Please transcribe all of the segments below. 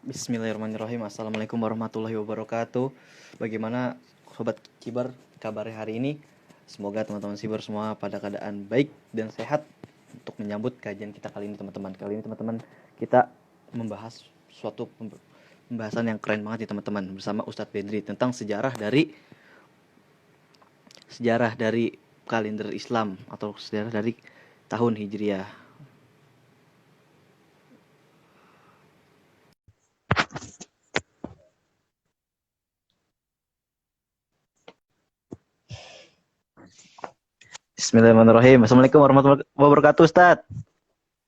Bismillahirrahmanirrahim. Assalamualaikum warahmatullahi wabarakatuh. Bagaimana sobat Cibar kabarnya hari ini? Semoga teman-teman Cibar semua pada keadaan baik dan sehat untuk menyambut kajian kita kali ini, teman-teman. Kali ini teman-teman kita membahas suatu pembahasan yang keren banget nih, teman-teman, bersama Ustadz Bedri tentang sejarah dari kalender Islam atau sejarah dari tahun Hijriah. Bismillahirrahmanirrahim. Assalamualaikum warahmatullahi wabarakatuh, Ustadz.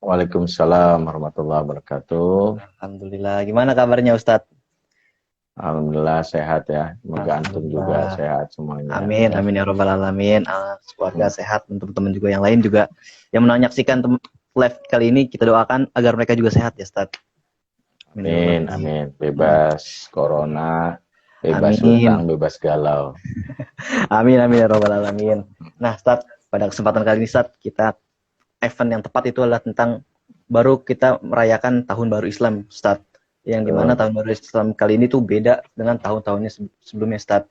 Waalaikumsalam warahmatullahi wabarakatuh. Alhamdulillah. Gimana kabarnya, Ustadz? Alhamdulillah sehat ya. Semoga antum juga sehat semuanya. Amin, amin ya robbal alamin. Keluarga sehat, teman-teman juga yang lain juga yang menyaksikan live kali ini, kita doakan agar mereka juga sehat ya, Ustadz. Amin, amin. Bebas corona, bebas hutang, bebas galau. Amin, amin ya robbal alamin. Nah, Ustadz, pada kesempatan kali ini, Ustadz, kita event yang tepat itu adalah tentang baru kita merayakan tahun baru Islam, Ustadz. Yang dimana tahun baru Islam kali ini tuh beda dengan tahun-tahunnya sebelumnya, Ustadz.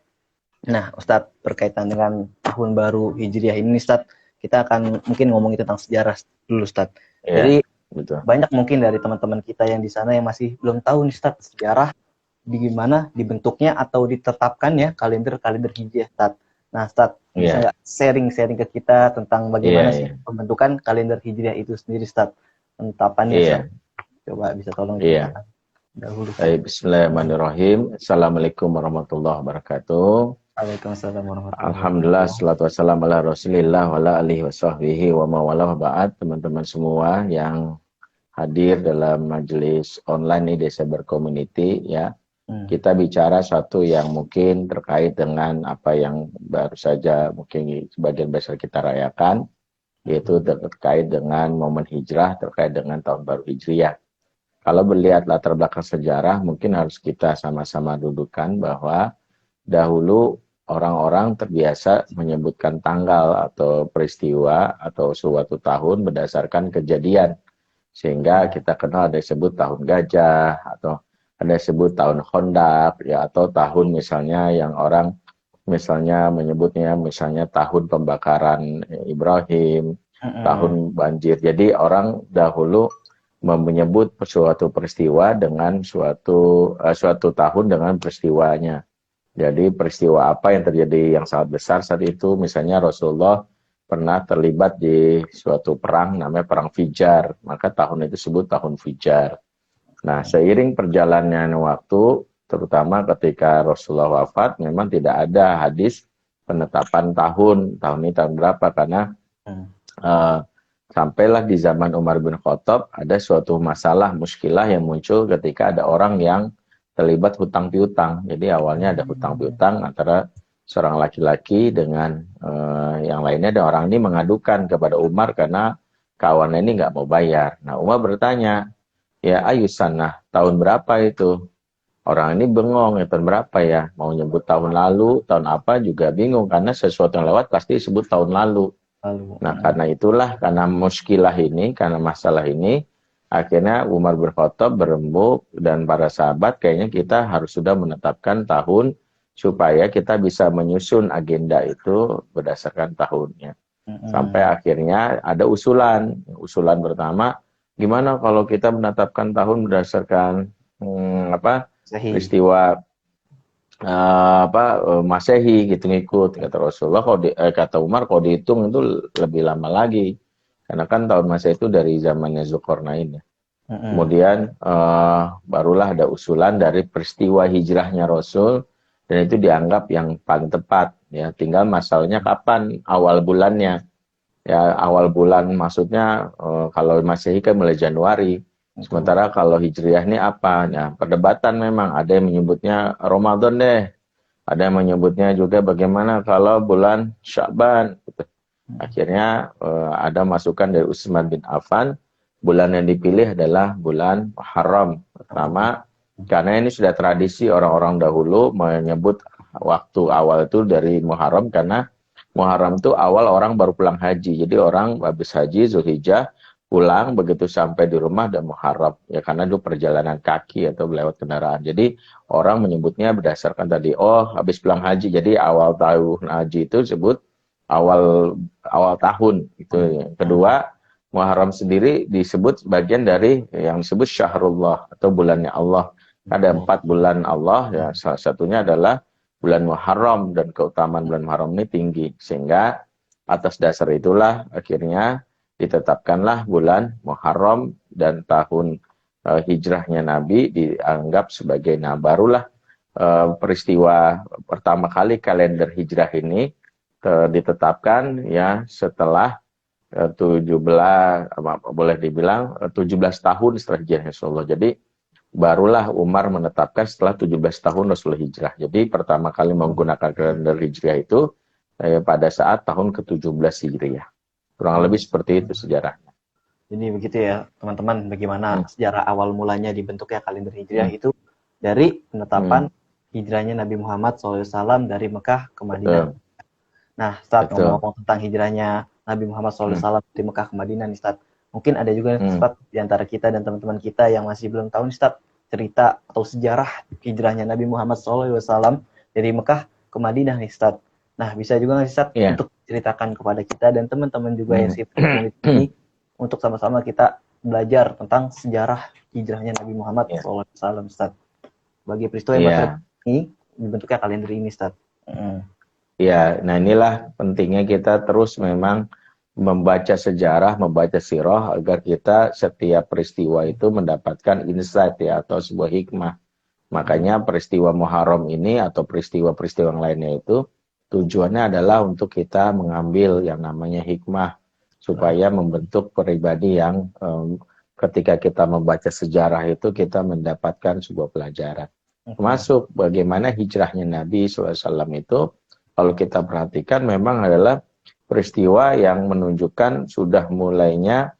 Nah, Ustadz, berkaitan dengan tahun baru Hijriah ini, Ustadz, kita akan mungkin ngomongin tentang sejarah dulu, Ustadz. Ya, jadi betul. Banyak mungkin dari teman-teman kita yang di sana yang masih belum tahu nih, Ustadz, sejarah gimana dibentuknya atau ditetapkannya kalender Hijriah, Ustadz. Nah, Ustadz, bisa nggak sharing-sharing ke kita tentang bagaimana sih pembentukan kalender Hijriah itu sendiri, Ustadz? Penetapannya, Ustadz. Coba bisa tolong dijelaskan dahulu. Bismillahirrahmanirrahim. Assalamualaikum warahmatullahi wabarakatuh. Waalaikumsalam warahmatullahi wabarakatuh. Alhamdulillah, salatu wassalamu ala rasulillah wa ala alihi wa sahbihi wa mawalah ba'ad. Teman-teman semua yang hadir dalam majelis online di Desember Community ya. Kita bicara satu yang mungkin terkait dengan apa yang baru saja mungkin sebagian besar kita rayakan, yaitu terkait dengan momen hijrah, terkait dengan tahun baru Hijriah. Kalau melihat latar belakang sejarah, mungkin harus kita sama-sama dudukkan bahwa dahulu orang-orang terbiasa menyebutkan tanggal atau peristiwa atau suatu tahun berdasarkan kejadian. Sehingga kita kenal ada disebut tahun gajah atau ada disebut tahun Khandaq ya, atau tahun misalnya yang orang misalnya menyebutnya misalnya tahun pembakaran Ibrahim, tahun banjir. Jadi orang dahulu menyebut suatu peristiwa dengan suatu tahun dengan peristiwanya. Jadi peristiwa apa yang terjadi yang sangat besar saat itu, misalnya Rasulullah pernah terlibat di suatu perang namanya perang Fijar, maka tahun itu disebut tahun Fijar. Nah, seiring perjalannya waktu, terutama ketika Rasulullah wafat, memang tidak ada hadis penetapan tahun ini tahun berapa, karena sampailah di zaman Umar bin Khattab ada suatu masalah muskilah yang muncul ketika ada orang yang terlibat hutang piutang. Jadi awalnya ada hutang piutang antara seorang laki-laki dengan yang lainnya, dan orang ini mengadukan kepada Umar karena kawannya ini nggak mau bayar. Nah, Umar bertanya, ya ayusanah, tahun berapa itu? Orang ini bengong, ya tahun berapa ya? Mau nyebut tahun lalu, tahun apa juga bingung, karena sesuatu yang lewat pasti disebut tahun lalu. Nah, karena itulah, karena muskilah ini, karena masalah ini, akhirnya Umar bin Khattab berembuk dan para sahabat, kayaknya kita harus sudah menetapkan tahun supaya kita bisa menyusun agenda itu berdasarkan tahunnya. Sampai akhirnya ada usulan pertama, gimana kalau kita menetapkan tahun berdasarkan peristiwa Masehi gitu, ngikut kata Rasulullah. Kata Umar, kalau dihitung itu lebih lama lagi, karena kan tahun Masehi itu dari zamannya Zulkarnain ya. Kemudian barulah ada usulan dari peristiwa hijrahnya Rasul, dan itu dianggap yang paling tepat ya. Tinggal masalahnya kapan awal bulannya ya. Awal bulan maksudnya kalau Masehi kan mulai Januari. Sementara kalau Hijriah ini apa? Nah, perdebatan memang, ada yang menyebutnya Ramadan deh. Ada yang menyebutnya juga bagaimana kalau bulan Sya'ban. Gitu. Akhirnya ada masukan dari Utsman bin Affan, bulan yang dipilih adalah bulan Muharram. Pertama, karena ini sudah tradisi orang-orang dahulu menyebut waktu awal itu dari Muharram, karena Muharram itu awal orang baru pulang haji. Jadi orang habis haji Zulhijjah pulang, begitu sampai di rumah dan Muharram ya, karena itu perjalanan kaki atau lewat kendaraan. Jadi orang menyebutnya berdasarkan tadi, oh habis pulang haji, jadi awal tahun haji itu disebut awal awal tahun itu. Yang kedua, Muharram sendiri disebut bagian dari yang disebut Syahrullah atau bulannya Allah. Ada 4 bulan Allah ya, salah satunya adalah bulan Muharram, dan keutamaan bulan Muharram ini tinggi, sehingga atas dasar itulah akhirnya ditetapkanlah bulan Muharram, dan tahun hijrahnya Nabi dianggap sebagai, nah barulah peristiwa pertama kali kalender hijrah ini ditetapkan ya setelah 17, boleh dibilang 17 tahun setelah hijrah Rasulullah. Jadi barulah Umar menetapkan setelah 17 tahun Rasulullah hijrah. Jadi pertama kali menggunakan kalender hijriah itu pada saat tahun ke-17 Hijriah. Kurang lebih seperti itu sejarahnya. Jadi begitu ya teman-teman, bagaimana sejarah awal mulanya dibentuknya kalender hijriah itu dari penetapan hijrahnya Nabi Muhammad SAW dari Mekah ke Madinah. Nah, Ustaz, ngomong-ngomong tentang hijrahnya Nabi Muhammad SAW dari Mekah ke Madinah nih, Ustaz. Mungkin ada juga Ustaz di antara kita dan teman-teman kita yang masih belum tahu nih, Ustaz, cerita atau sejarah hijrahnya Nabi Muhammad SAW dari Mekah ke Madinah nih, Ustaz. Nah, bisa juga nggak sih, Ustaz, untuk ceritakan kepada kita dan teman-teman juga yang ini untuk sama-sama kita belajar tentang sejarah hijrahnya Nabi Muhammad SAW, Ustaz. Bagi peristiwa yang ini dibentuknya kalender ini, Ustaz. Ya, nah inilah pentingnya kita terus memang membaca sejarah, membaca sirah, agar kita setiap peristiwa itu mendapatkan insight ya, atau sebuah hikmah. Makanya peristiwa Muharram ini atau peristiwa-peristiwa yang lainnya itu tujuannya adalah untuk kita mengambil yang namanya hikmah, supaya membentuk pribadi yang ketika kita membaca sejarah itu kita mendapatkan sebuah pelajaran. Termasuk bagaimana hijrahnya Nabi SAW itu, kalau kita perhatikan memang adalah peristiwa yang menunjukkan sudah mulainya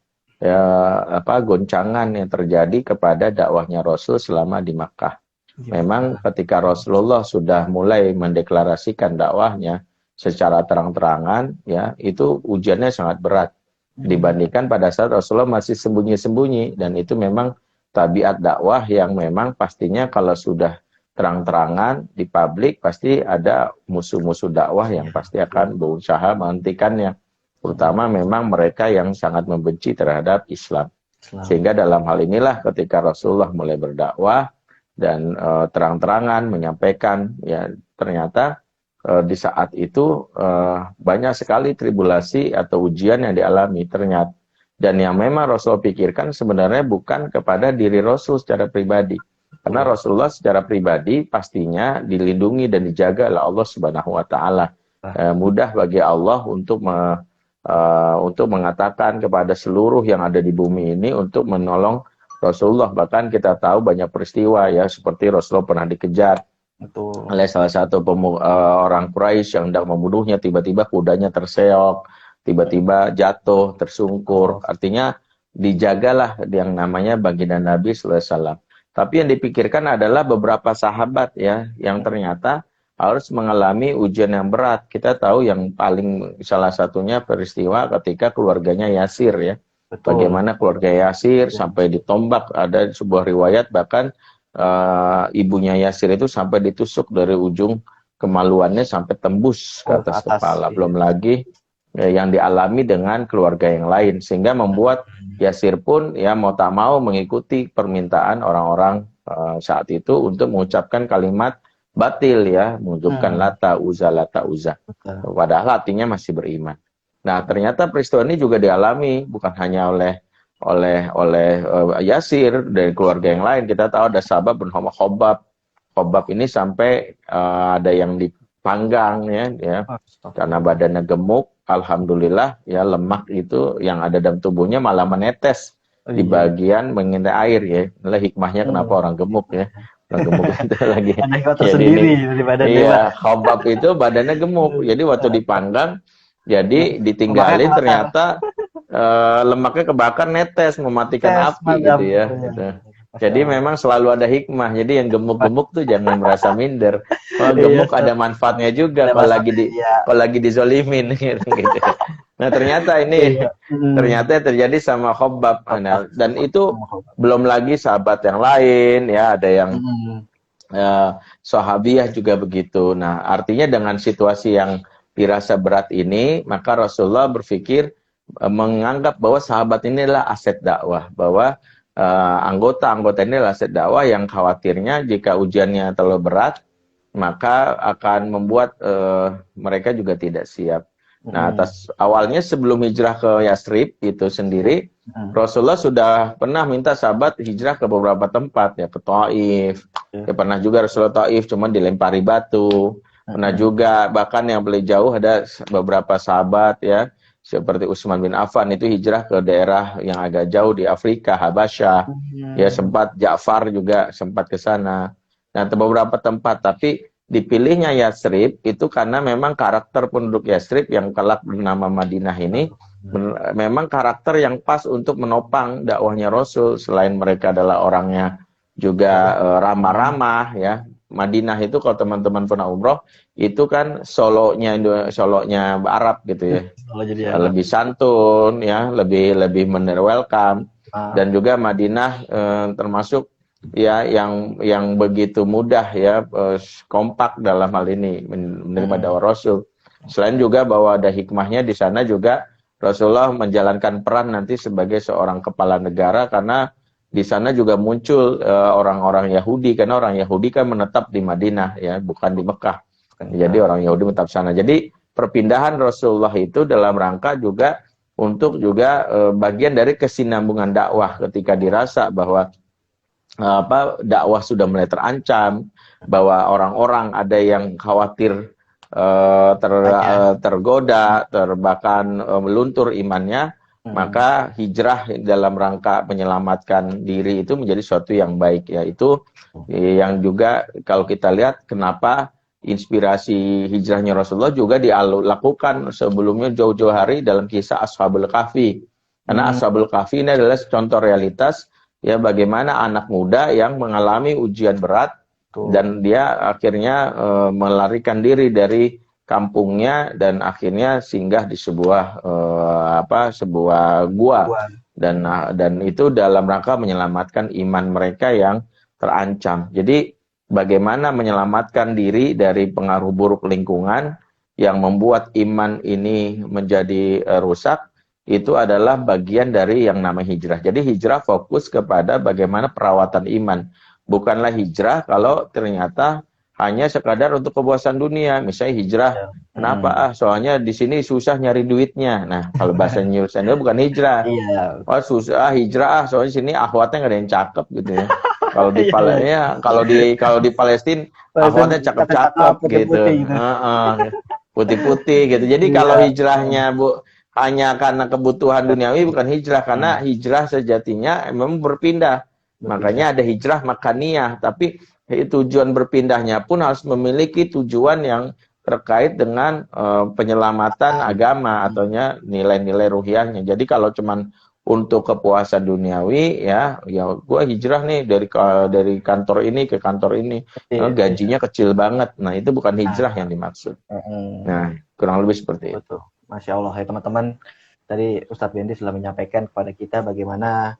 goncangan yang terjadi kepada dakwahnya Rasul selama di Makkah. Memang ketika Rasulullah sudah mulai mendeklarasikan dakwahnya secara terang-terangan, ya itu ujiannya sangat berat dibandingkan pada saat Rasulullah masih sembunyi-sembunyi, dan itu memang tabiat dakwah yang memang pastinya kalau sudah terang-terangan di publik pasti ada musuh-musuh dakwah yang pasti akan berusaha menghentikannya, terutama memang mereka yang sangat membenci terhadap Islam. Sehingga dalam hal inilah ketika Rasulullah mulai berdakwah dan terang-terangan menyampaikan, ya ternyata di saat itu banyak sekali tribulasi atau ujian yang dialami ternyata, dan yang memang Rasul pikirkan sebenarnya bukan kepada diri Rasul secara pribadi. Karena Rasulullah secara pribadi pastinya dilindungi dan dijaga oleh Allah Subhanahu wa taala. Mudah bagi Allah untuk mengatakan kepada seluruh yang ada di bumi ini untuk menolong Rasulullah. Bahkan kita tahu banyak peristiwa ya, seperti Rasulullah pernah dikejar oleh salah satu orang Quraisy yang hendak membunuhnya, tiba-tiba kudanya terseok, tiba-tiba jatuh, tersungkur. Artinya dijagalah yang namanya baginda Nabi sallallahu alaihi wasallam. Tapi yang dipikirkan adalah beberapa sahabat ya, yang ternyata harus mengalami ujian yang berat. Kita tahu yang paling salah satunya peristiwa ketika keluarganya Yasir ya. Bagaimana keluarga Yasir sampai ditombak, ada sebuah riwayat bahkan ibunya Yasir itu sampai ditusuk dari ujung kemaluannya sampai tembus ke atas kepala. Belum lagi yang dialami dengan keluarga yang lain, sehingga membuat Yasir pun ya mau tak mau mengikuti permintaan orang-orang saat itu untuk mengucapkan kalimat batil ya, mengucapkan lata uza. Padahal hatinya masih beriman. Nah, ternyata peristiwa ini juga dialami bukan hanya oleh Yasir, dari keluarga yang lain. Kita tahu ada sahabat bernama Khobab. Khobab ini sampai ada yang dipanggang ya, karena badannya gemuk. Alhamdulillah ya, lemak itu yang ada dalam tubuhnya malah menetes di bagian mengintai air ya. Inilah hikmahnya kenapa orang gemuk ya. Orang gemuk itu lagi. Iya, Khobab itu badannya gemuk. Jadi waktu dipanggang, jadi ditinggalin ternyata lemaknya kebakar, netes, mematikan api gitu ya. Gitu. Jadi memang selalu ada hikmah. Jadi yang gemuk-gemuk tuh jangan merasa minder. Kalau gemuk ada manfaatnya juga kalau lagi dizolimin gitu. Nah, ternyata ini Iya. ternyata terjadi sama Khabbab. Nah, dan itu belum lagi sahabat yang lain ya, ada yang sahabiah juga begitu. Nah, artinya dengan situasi yang dirasa berat ini, maka Rasulullah berpikir menganggap bahwa sahabat ini adalah aset dakwah, bahwa anggota-anggota ini adalah aset dakwah yang khawatirnya jika ujiannya terlalu berat, maka akan membuat mereka juga tidak siap. Nah, atas awalnya sebelum hijrah ke Yasrib itu sendiri, Rasulullah sudah pernah minta sahabat hijrah ke beberapa tempat, ya ke Taif. Ya, pernah juga Rasulullah Taif, cuma dilempari batu. Pernah juga, bahkan yang paling jauh ada beberapa sahabat ya, seperti Utsman bin Affan itu hijrah ke daerah yang agak jauh di Afrika, Habasyah. Ya, sempat Ja'far juga sempat ke sana. Nah, beberapa tempat, tapi dipilihnya Yasrib itu karena memang karakter penduduk Yasrib yang kelak bernama Madinah ini memang karakter yang pas untuk menopang dakwahnya Rasul. Selain mereka adalah orangnya juga ramah-ramah ya. Madinah itu kalau teman-teman pernah umroh itu kan Solonya Arab gitu ya. Lebih santun ya, lebih welcome. Dan juga Madinah termasuk ya yang begitu mudah ya, kompak dalam hal ini menerima dakwah Rasul. Selain juga bahwa ada hikmahnya di sana juga Rasulullah menjalankan peran nanti sebagai seorang kepala negara, karena di sana juga muncul orang-orang Yahudi, karena orang Yahudi kan menetap di Madinah ya, bukan di Mekah. Jadi orang Yahudi menetap sana. Jadi perpindahan Rasulullah itu dalam rangka juga untuk juga bagian dari kesinambungan dakwah ketika dirasa bahwa dakwah sudah mulai terancam, bahwa orang-orang ada yang khawatir tergoda, bahkan meluntur imannya, maka hijrah dalam rangka menyelamatkan diri itu menjadi suatu yang baik, yaitu yang juga kalau kita lihat kenapa inspirasi hijrahnya Rasulullah juga dilakukan sebelumnya jauh-jauh hari dalam kisah Ashabul Kahfi. Karena Ashabul Kahfi ini adalah contoh realitas ya, bagaimana anak muda yang mengalami ujian berat dan dia akhirnya melarikan diri dari kampungnya dan akhirnya singgah di sebuah sebuah gua, dan itu dalam rangka menyelamatkan iman mereka yang terancam. Jadi bagaimana menyelamatkan diri dari pengaruh buruk lingkungan yang membuat iman ini menjadi rusak, itu adalah bagian dari yang namanya hijrah. Jadi hijrah fokus kepada bagaimana perawatan iman. Bukanlah hijrah kalau ternyata hanya sekadar untuk kepuasan dunia. Misalnya hijrah, kenapa? Soalnya di sini susah nyari duitnya. Nah, kalau bahasa Indonesia itu bukan hijrah. Oh, susah hijrah, soalnya sini akhwatnya nggak ada yang cakep gitu ya. Kalau di kalau di Palestina akhwatnya cakep-cakep gitu. Putih-putih gitu. Jadi kalau hijrahnya hanya karena kebutuhan duniawi, bukan hijrah, karena hijrah sejatinya memang berpindah. Makanya ada hijrah makaniyah, tapi tujuan berpindahnya pun harus memiliki tujuan yang terkait dengan penyelamatan agama ataunya nilai-nilai ruhiyahnya. Jadi kalau cuman untuk kepuasan duniawi ya gue hijrah nih dari kantor ini ke kantor ini, gajinya kecil banget. Nah, itu bukan hijrah yang dimaksud. Nah, kurang lebih seperti itu. Masya Allah ya teman-teman, tadi Ustadz Bendi sudah menyampaikan kepada kita bagaimana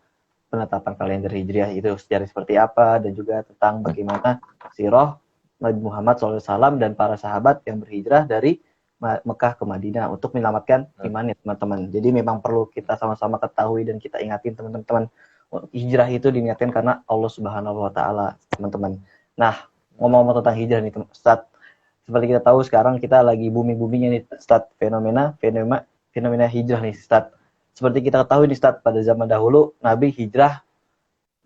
penetapan kalender hijriah itu sejarah seperti apa, dan juga tentang bagaimana sirah Nabi Muhammad SAW dan para sahabat yang berhijrah dari Mekah ke Madinah untuk menyelamatkan imannya teman-teman. Jadi memang perlu kita sama-sama ketahui dan kita ingatin teman-teman, hijrah itu diniatkan karena Allah Subhanahu Wa Taala teman-teman. Nah, ngomong-ngomong tentang hijrah nih Ustadz, seperti kita tahu sekarang kita lagi booming-boomingnya nih Ustadz, fenomena hijrah nih Ustadz. Seperti kita ketahui nih Ustadz, pada zaman dahulu Nabi hijrah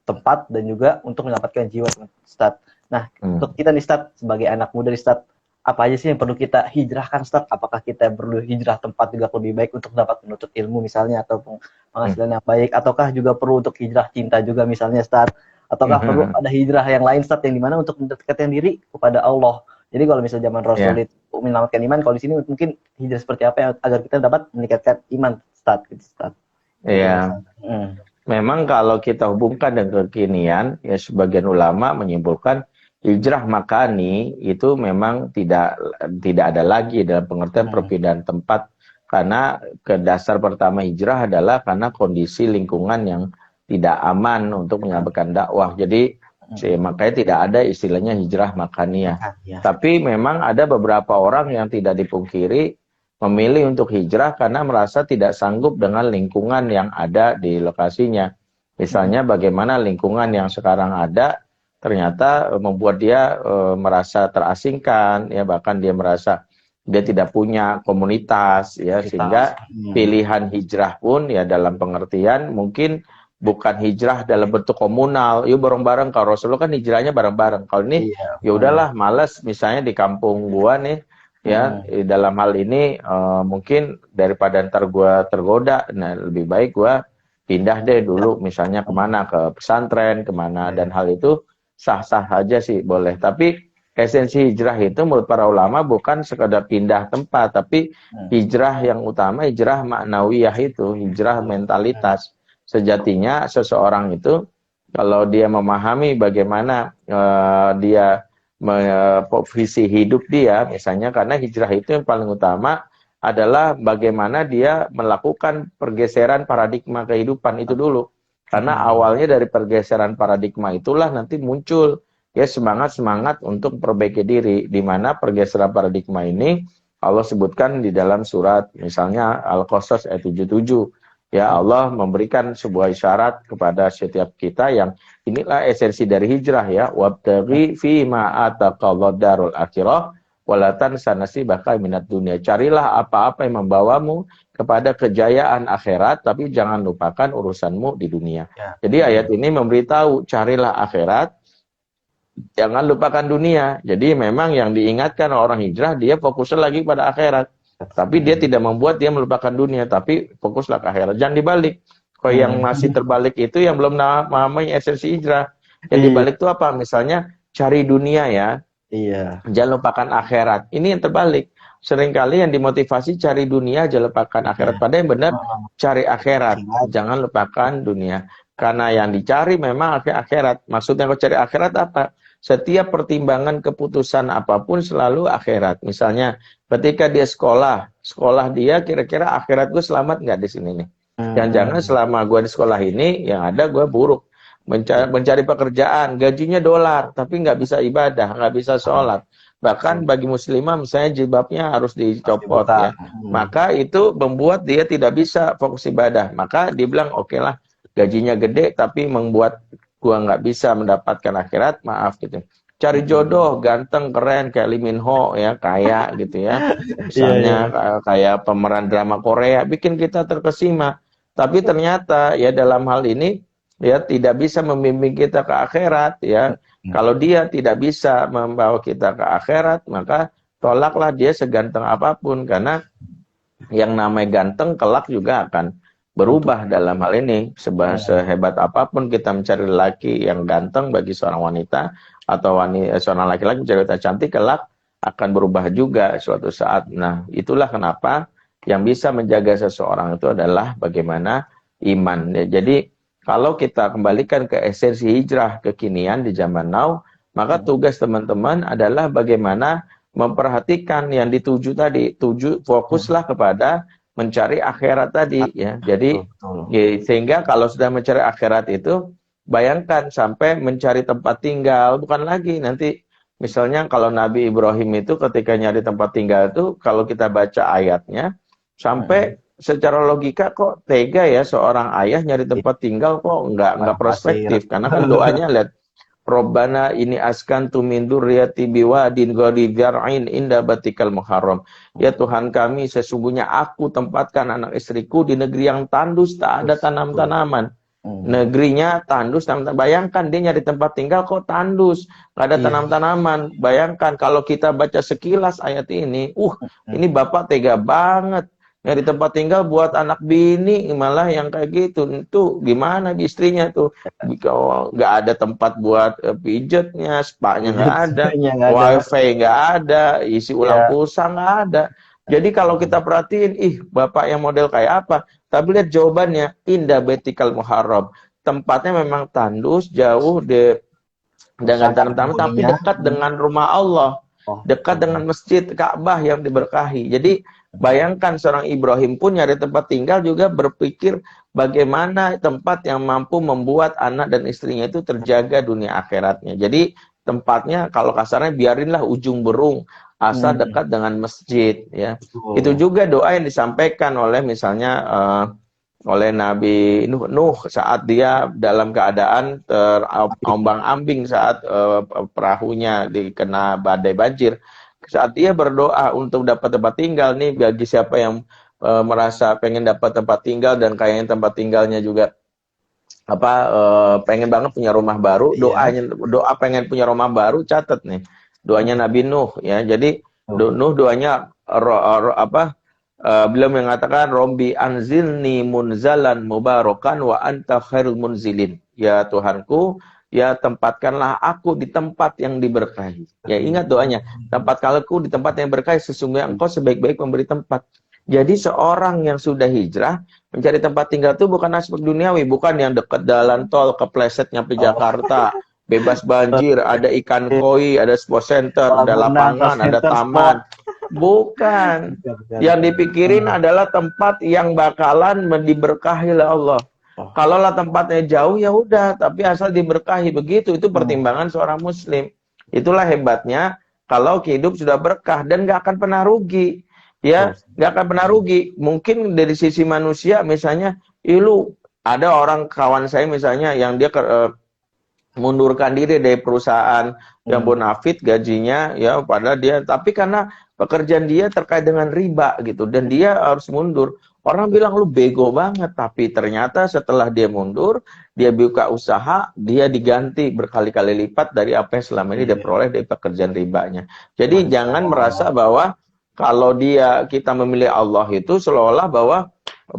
tempat dan juga untuk menyelamatkan jiwa Ustadz. Nah, untuk kita nih Ustadz, sebagai anak muda nih Ustadz, apa aja sih yang perlu kita hijrahkan Ustadz? Apakah kita perlu hijrah tempat juga lebih baik untuk dapat menuntut ilmu misalnya, atau penghasilan yang baik, ataukah juga perlu untuk hijrah cinta juga misalnya Ustadz? Ataukah perlu ada hijrah yang lain Ustadz, yang dimana untuk mendekatkan diri kepada Allah? Jadi kalau misalnya zaman Rasul itu menyelamatkan iman, kalau di sini mungkin hijrah seperti apa yang agar kita dapat meningkatkan iman Ustadz? Iya. Memang kalau kita hubungkan dengan kekinian, ya sebagian ulama menyimpulkan hijrah makani itu memang tidak ada lagi dalam pengertian perpindahan tempat Karena ke dasar pertama hijrah adalah karena kondisi lingkungan yang tidak aman untuk menyampaikan dakwah. Jadi makanya tidak ada istilahnya hijrah makaniyah. Ya. Tapi memang ada beberapa orang yang tidak dipungkiri memilih untuk hijrah karena merasa tidak sanggup dengan lingkungan yang ada di lokasinya. Misalnya bagaimana lingkungan yang sekarang ada ternyata membuat dia merasa terasingkan, ya bahkan dia merasa dia tidak punya komunitas, ya sehingga pilihan hijrah pun ya dalam pengertian mungkin bukan hijrah dalam bentuk komunal, yuk bareng-bareng. Kalau Rasulullah kan hijrahnya bareng-bareng. Kalau ini ya udahlah malas, misalnya di kampung gua nih ya dalam hal ini mungkin daripada ntar gua tergoda, nah lebih baik gua pindah deh dulu misalnya kemana, ke pesantren kemana, dan hal itu sah-sah aja sih boleh. Tapi esensi hijrah itu menurut para ulama bukan sekadar pindah tempat, tapi hijrah yang utama, hijrah maknawiyah itu, hijrah mentalitas. Sejatinya seseorang itu kalau dia memahami bagaimana dia visi hidup dia, misalnya, karena hijrah itu yang paling utama adalah bagaimana dia melakukan pergeseran paradigma kehidupan itu dulu. Karena awalnya dari pergeseran paradigma itulah nanti muncul ya semangat-semangat untuk perbaiki diri, di mana pergeseran paradigma ini Allah sebutkan di dalam surat misalnya Al-Qasas ayat 77. Ya, Allah memberikan sebuah isyarat kepada setiap kita yang inilah esensi dari hijrah ya, wabtaghi fi ma ataqallahu darul akhirah walatan sanasi bakal minat dunia. Carilah apa-apa yang membawamu kepada kejayaan akhirat, tapi jangan lupakan urusanmu di dunia. Jadi ayat ini memberitahu carilah akhirat, jangan lupakan dunia. Jadi memang yang diingatkan orang hijrah, dia fokusnya lagi pada akhirat. Tapi dia tidak membuat dia melupakan dunia, tapi fokuslah ke akhirat. Jangan dibalik. Kalau yang masih terbalik itu yang belum memahami esensi hijrah. Yang dibalik itu apa? Misalnya cari dunia ya. Iya. Jangan lupakan akhirat. Ini yang terbalik. Seringkali yang dimotivasi cari dunia, jangan lupakan akhirat. Padahal yang benar cari akhirat. Jangan lupakan dunia. Karena yang dicari memang akhirat. Maksudnya kalau cari akhirat apa? Setiap pertimbangan keputusan apapun selalu akhirat. Misalnya ketika dia sekolah dia kira-kira akhirat gue selamat nggak di sini nih? Jangan-jangan selama gue di sekolah ini yang ada gue buruk. Mencari pekerjaan, gajinya dolar, tapi nggak bisa ibadah, nggak bisa sholat. Bahkan bagi muslimah misalnya jilbabnya harus dicopot ya. Maka itu membuat dia tidak bisa fokus ibadah. Maka dia bilang oke lah, gajinya gede tapi membuat gua nggak bisa mendapatkan akhirat, maaf gitu. Cari jodoh, ganteng, keren, kayak Lee Min Ho ya, kaya gitu ya. Misalnya kayak pemeran drama Korea, bikin kita terkesima. Tapi ternyata ya dalam hal ini ya tidak bisa membimbing kita ke akhirat ya. Kalau dia tidak bisa membawa kita ke akhirat, maka tolaklah dia seganteng apapun, karena yang namanya ganteng kelak juga akan berubah dalam hal ini. Sehebat apapun kita mencari laki yang ganteng bagi seorang wanita, atau seorang laki-laki mencari wanita cantik, kelak akan berubah juga suatu saat. Nah, itulah kenapa yang bisa menjaga seseorang itu adalah bagaimana iman. Ya, jadi kalau kita kembalikan ke esensi hijrah kekinian di zaman now, maka tugas teman-teman adalah bagaimana memperhatikan yang dituju tadi. Fokuslah kepada mencari akhirat tadi ya. Jadi sehingga kalau sudah mencari akhirat itu, bayangkan sampai mencari tempat tinggal, bukan lagi nanti misalnya kalau Nabi Ibrahim itu ketika nyari tempat tinggal itu, kalau kita baca ayatnya sampai secara logika kok tega ya seorang ayah nyari tempat tinggal kok nggak prospektif, karena kan doanya lihat Robbana ini askantu min dzurriyyati biwadin ghairi dzar'in inda batikal muharram. Ya Tuhan kami, sesungguhnya aku tempatkan anak istriku di negeri yang tandus, tak ada tanam-tanaman. Negerinya tandus, bayangkan dia nyari tempat tinggal kok tandus, nggak ada tanam-tanaman. Bayangkan kalau kita baca sekilas ayat ini, ini bapak tega banget. Nyari tempat tinggal buat anak bini malah yang kayak gitu. Itu gimana istrinya tuh? Nggak ada tempat buat pijetnya, spa-nya nggak ada, wifi nggak ada, isi ulang pulsa nggak ada. Jadi kalau kita perhatiin, bapak yang model kayak apa? Tapi lihat jawabannya, indah betikal muharram. Tempatnya memang tandus, jauh dengan tanam-tanam, tapi dekat dengan rumah Allah. Oh, dekat dengan masjid Ka'bah yang diberkahi. Jadi bayangkan seorang Ibrahim pun nyari tempat tinggal juga berpikir bagaimana tempat yang mampu membuat anak dan istrinya itu terjaga dunia akhiratnya. Jadi tempatnya kalau kasarnya biarinlah ujung berung asal dekat dengan masjid ya. Itu juga doa yang disampaikan oleh misalnya oleh Nabi Nuh saat dia dalam keadaan terombang-ambing saat perahunya dikena badai banjir. Saat dia berdoa untuk dapat tempat tinggal nih bagi siapa yang merasa pengen dapat tempat tinggal dan kayaknya tempat tinggalnya juga pengen banget punya rumah baru, doa pengen punya rumah baru, catat nih doanya Nabi Nuh ya. Jadi Nuh doanya beliau mengatakan Robbi anzilni munzalan mubarakan wa anta khairul munzilin. Ya Tuhanku, ya tempatkanlah aku di tempat yang diberkahi. Ya ingat doanya, tempatkanlah di tempat yang berkahi, sesungguhnya engkau sebaik-baik memberi tempat. Jadi seorang yang sudah hijrah mencari tempat tinggal itu bukan aspek duniawi, bukan yang dekat jalan tol, kepleset nyampe Jakarta, bebas banjir, ada ikan koi, ada sports center, ada lapangan, ada taman. Bukan. Yang dipikirin adalah tempat yang bakalan diberkahi oleh Allah. Kalau lah tempatnya jauh ya udah, tapi asal diberkahi begitu, itu pertimbangan seorang muslim. Itulah hebatnya kalau hidup sudah berkah dan nggak akan pernah rugi. Ya, nggak akan pernah rugi. Mungkin dari sisi manusia misalnya, ada orang kawan saya misalnya yang dia mundurkan diri dari perusahaan yang bonafit gajinya ya padahal dia, tapi karena pekerjaan dia terkait dengan riba gitu dan dia harus mundur. Orang bilang lu bego banget, tapi ternyata setelah dia mundur, dia buka usaha, dia diganti berkali-kali lipat dari apa yang selama ini dia peroleh dari pekerjaan ribanya. Jadi jangan merasa bahwa kalau kita memilih Allah itu seolah-olah bahwa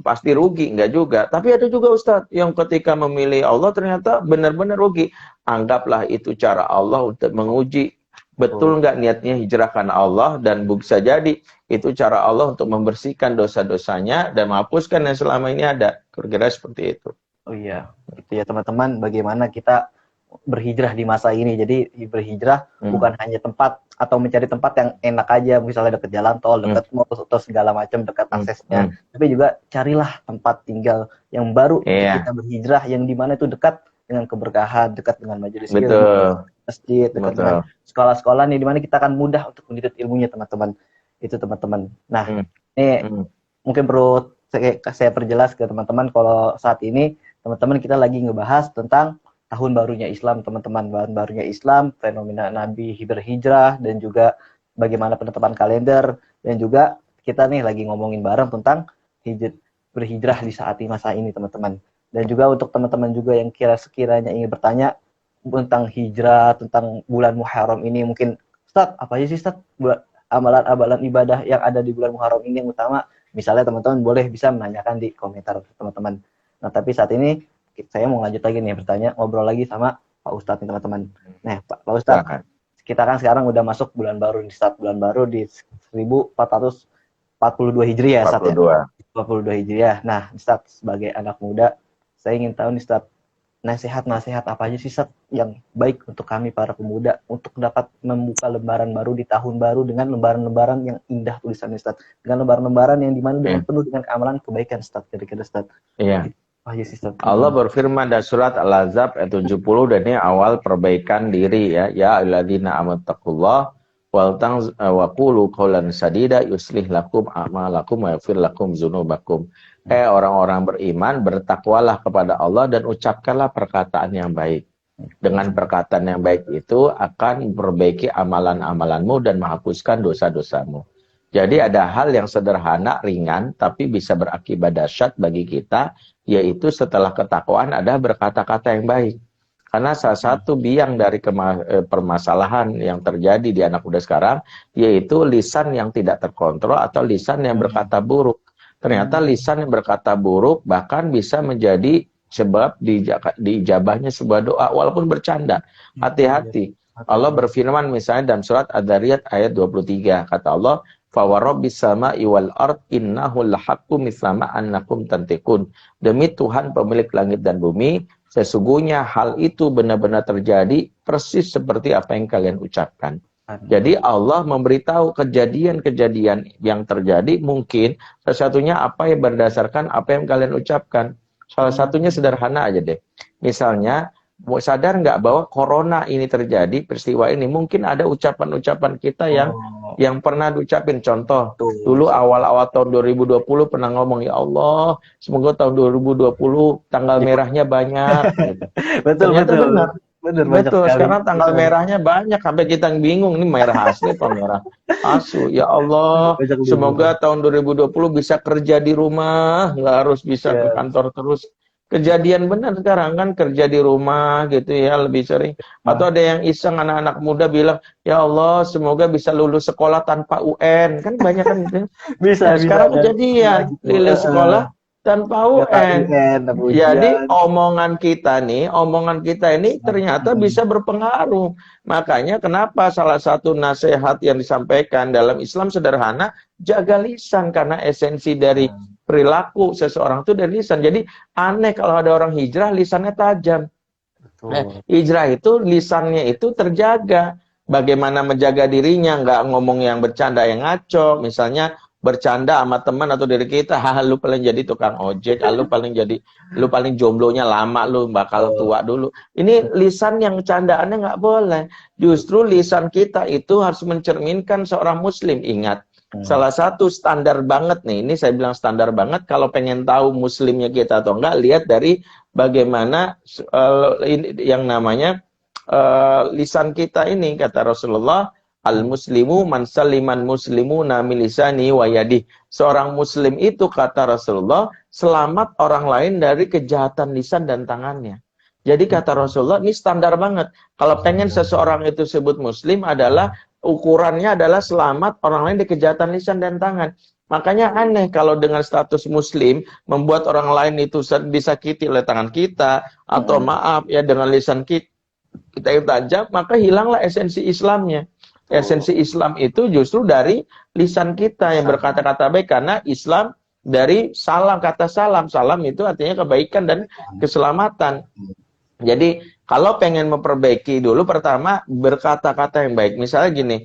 pasti rugi, enggak juga. Tapi ada juga Ustadz yang ketika memilih Allah ternyata benar-benar rugi. Anggaplah itu cara Allah untuk menguji betul nggak niatnya hijrah karena Allah, dan bisa jadi itu cara Allah untuk membersihkan dosa-dosanya dan menghapuskan yang selama ini ada. Kira-kira seperti itu. Oh iya, itu ya teman-teman, bagaimana kita berhijrah di masa ini. Jadi berhijrah bukan hanya tempat atau mencari tempat yang enak aja, misalnya dekat jalan tol, dekat mall atau segala macam, dekat aksesnya, tapi juga carilah tempat tinggal yang baru kita berhijrah, yang dimana itu dekat dengan keberkahan, dekat dengan majelis ilmu, masjid, dekat dengan sekolah-sekolah nih, dimana kita akan mudah untuk menuntut ilmunya teman-teman. Itu teman-teman. Nah, ini mungkin perlu saya perjelas ke teman-teman kalau saat ini teman-teman kita lagi ngebahas tentang tahun barunya Islam, teman-teman. Tahun barunya Islam, fenomena Nabi berhijrah, dan juga bagaimana penetapan kalender, dan juga kita nih lagi ngomongin bareng tentang berhijrah di saat masa ini, teman-teman. Dan juga untuk teman-teman juga yang sekiranya ingin bertanya tentang hijrah, tentang bulan Muharram ini, mungkin Ustaz, apa aja sih Ustaz amalan-amalan ibadah yang ada di bulan Muharram ini yang utama? Misalnya teman-teman boleh bisa menanyakan di komentar teman-teman. Nah, tapi saat ini saya mau lanjut lagi nih bertanya, ngobrol lagi sama Pak Ustadz nih teman-teman. Nah, Pak Ustadz, kita kan sekarang udah masuk bulan baru nih, bulan baru di 1442 Hijriah ya, Ustadz ya. 42 Hijriah. Nah, Ustadz sebagai anak muda, saya ingin tahu nih Ustadz, nasihat-nasihat apa aja sih Ustadz yang baik untuk kami para pemuda untuk dapat membuka lembaran baru di tahun baru dengan lembaran-lembaran yang indah tulisannya Ustadz, dengan lembaran-lembaran yang dimana dengan penuh dengan keamalan kebaikan Ustadz, kira-kira Ustadz. Iya. Allah berfirman dalam surat Al-Ahzab ayat 70, dan ini awal perbaikan diri ya. Ya ayyuhalladzina amanu wa qulu qawlan sadida yuslih lakum a'malakum wa yaghfir lakum dzunubakum. Orang-orang beriman, bertakwalah kepada Allah dan ucapkanlah perkataan yang baik. Dengan perkataan yang baik itu akan memperbaiki amalan-amalanmu dan menghapuskan dosa-dosamu. Jadi ada hal yang sederhana, ringan, tapi bisa berakibat dahsyat bagi kita, yaitu setelah ketakwaan ada berkata-kata yang baik. Karena salah satu biang dari permasalahan yang terjadi di anak muda sekarang, yaitu lisan yang tidak terkontrol atau lisan yang berkata buruk. Ternyata lisan yang berkata buruk bahkan bisa menjadi sebab diijabahnya sebuah doa, walaupun bercanda. Hati-hati. Allah berfirman misalnya dalam surat Ad-Dariyat ayat 23, kata Allah, Fawarabbis sama'i wal ard innahu lahaqqu mithla annakum tantiqun. Demi Tuhan pemilik langit dan bumi, sesungguhnya hal itu benar-benar terjadi persis seperti apa yang kalian ucapkan. Jadi Allah memberitahu kejadian-kejadian yang terjadi, mungkin salah satunya apa yang berdasarkan apa yang kalian ucapkan. Salah satunya sederhana aja deh. Misalnya, mau sadar nggak bahwa corona ini terjadi, peristiwa ini, mungkin ada ucapan-ucapan kita yang pernah diucapin. Contoh, dulu awal-awal tahun 2020 pernah ngomong, ya Allah, semoga tahun 2020 tanggal merahnya banyak. Gitu. Betul, Ternyata betul. benar. Bener, banyak Betul, sekali. sekarang tanggal merahnya banyak, sampai kita bingung, ini merah asli apa merah palsu. Ya Allah, Banyak semoga tahun 2020 bisa kerja di rumah, nggak harus bisa ke kantor terus. Kejadian benar sekarang kan, kerja di rumah gitu ya, lebih sering. Atau ada yang iseng, anak-anak muda bilang, ya Allah, semoga bisa lulus sekolah tanpa UN. Kan banyak kan gitu. Bisa, Nah, bisa. sekarang kejadian, lulus sekolah tanpa UN. Jadi omongan kita ini ternyata bisa berpengaruh. Makanya kenapa salah satu nasihat yang disampaikan dalam Islam sederhana, jaga lisan, karena esensi dari perilaku seseorang itu dari lisan. Jadi aneh kalau ada orang hijrah lisannya tajam. Nah, hijrah itu lisannya itu terjaga. Bagaimana menjaga dirinya, nggak ngomong yang bercanda yang ngaco, misalnya bercanda sama teman atau diri kita, lu paling jadi tukang ojek, lu paling jomblonya lama, lu bakal tua dulu. Ini lisan yang candaannya nggak boleh. Justru lisan kita itu harus mencerminkan seorang muslim. Ingat, salah satu standar banget nih, ini saya bilang standar banget, kalau pengen tahu muslimnya kita atau enggak, lihat dari bagaimana yang namanya lisan kita ini, kata Rasulullah, al-muslimu man saliman muslimuna min lisani wa yadihi. Seorang muslim itu, kata Rasulullah, selamat orang lain dari kejahatan lisan dan tangannya. Jadi kata Rasulullah, ini standar banget. Kalau pengen seseorang itu sebut muslim, adalah ukurannya adalah selamat orang lain dari kejahatan lisan dan tangan. Makanya aneh kalau dengan status muslim membuat orang lain itu disakiti oleh tangan kita, atau maaf ya dengan lisan kita yang tajam, maka hilanglah esensi Islamnya. Esensi Islam itu justru dari lisan kita yang berkata-kata baik, karena Islam dari salam, kata salam. Salam itu artinya kebaikan dan keselamatan. Jadi kalau pengen memperbaiki dulu, pertama berkata-kata yang baik. Misalnya gini,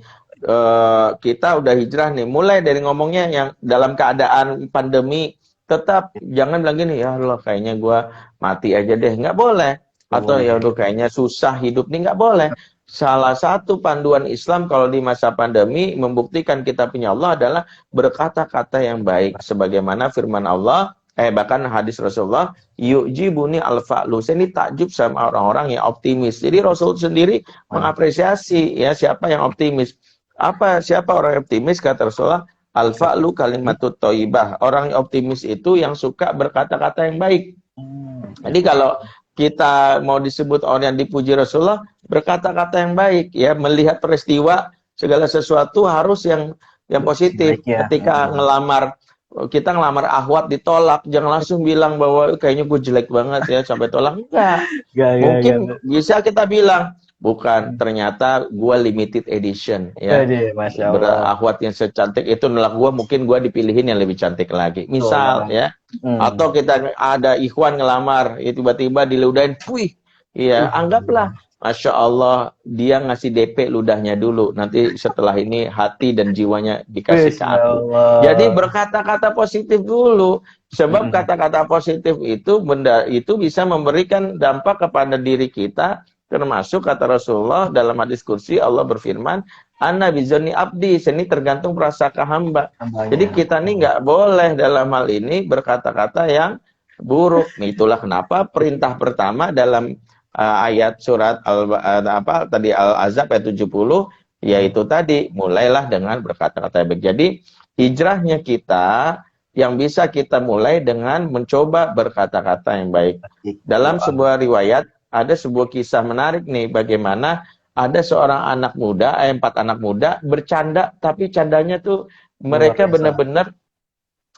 kita udah hijrah nih, mulai dari ngomongnya yang dalam keadaan pandemi, tetap jangan bilang gini, ya Allah kayaknya gue mati aja deh, nggak boleh. Atau ya udah kayaknya susah hidup nih, nggak boleh. Salah satu panduan Islam kalau di masa pandemi membuktikan kita punya Allah adalah berkata-kata yang baik. Sebagaimana firman Allah, bahkan hadis Rasulullah, yu'jibuni al-fa'lu. Saya ini takjub sama orang-orang yang optimis. Jadi Rasul sendiri mengapresiasi ya siapa yang optimis. Siapa orang yang optimis, kata Rasulullah, al-fa'lu kalimatut thayyibah. Orang yang optimis itu yang suka berkata-kata yang baik. Jadi kalau kita mau disebut orang yang dipuji Rasulullah, berkata-kata yang baik ya, melihat peristiwa segala sesuatu harus yang positif. Ketika kita ngelamar akhwat ditolak, jangan langsung bilang bahwa kayaknya gue jelek banget ya sampai tolak. Enggak. Mungkin bisa kita bilang, bukan, ternyata gue limited edition ya. Masya Allah. Akhwat yang secantik itu nolak gue, mungkin gue dipilihin yang lebih cantik lagi. Misal ya. Atau kita ada ikhwan ngelamar, tiba-tiba diludahin, puih. Iya, anggaplah, Masya Allah, dia ngasih DP ludahnya dulu. Nanti setelah ini hati dan jiwanya dikasih ke aku. Jadi berkata-kata positif dulu. Sebab kata-kata positif itu, benda itu bisa memberikan dampak kepada diri kita. Termasuk kata Rasulullah dalam hadis kursi, Allah berfirman, Ana bizoni abdi, ini tergantung prasangka hamba. Jadi kita ini nggak boleh dalam hal ini berkata-kata yang buruk. Itulah kenapa perintah pertama dalam ayat surat Al-Ahzab ayat 70, yaitu tadi, mulailah dengan berkata-kata yang baik. Jadi hijrahnya kita yang bisa kita mulai dengan mencoba berkata-kata yang baik. Dalam sebuah riwayat, ada sebuah kisah menarik nih, bagaimana ada seorang anak muda, 4 anak muda bercanda, tapi candanya tuh mereka benar-benar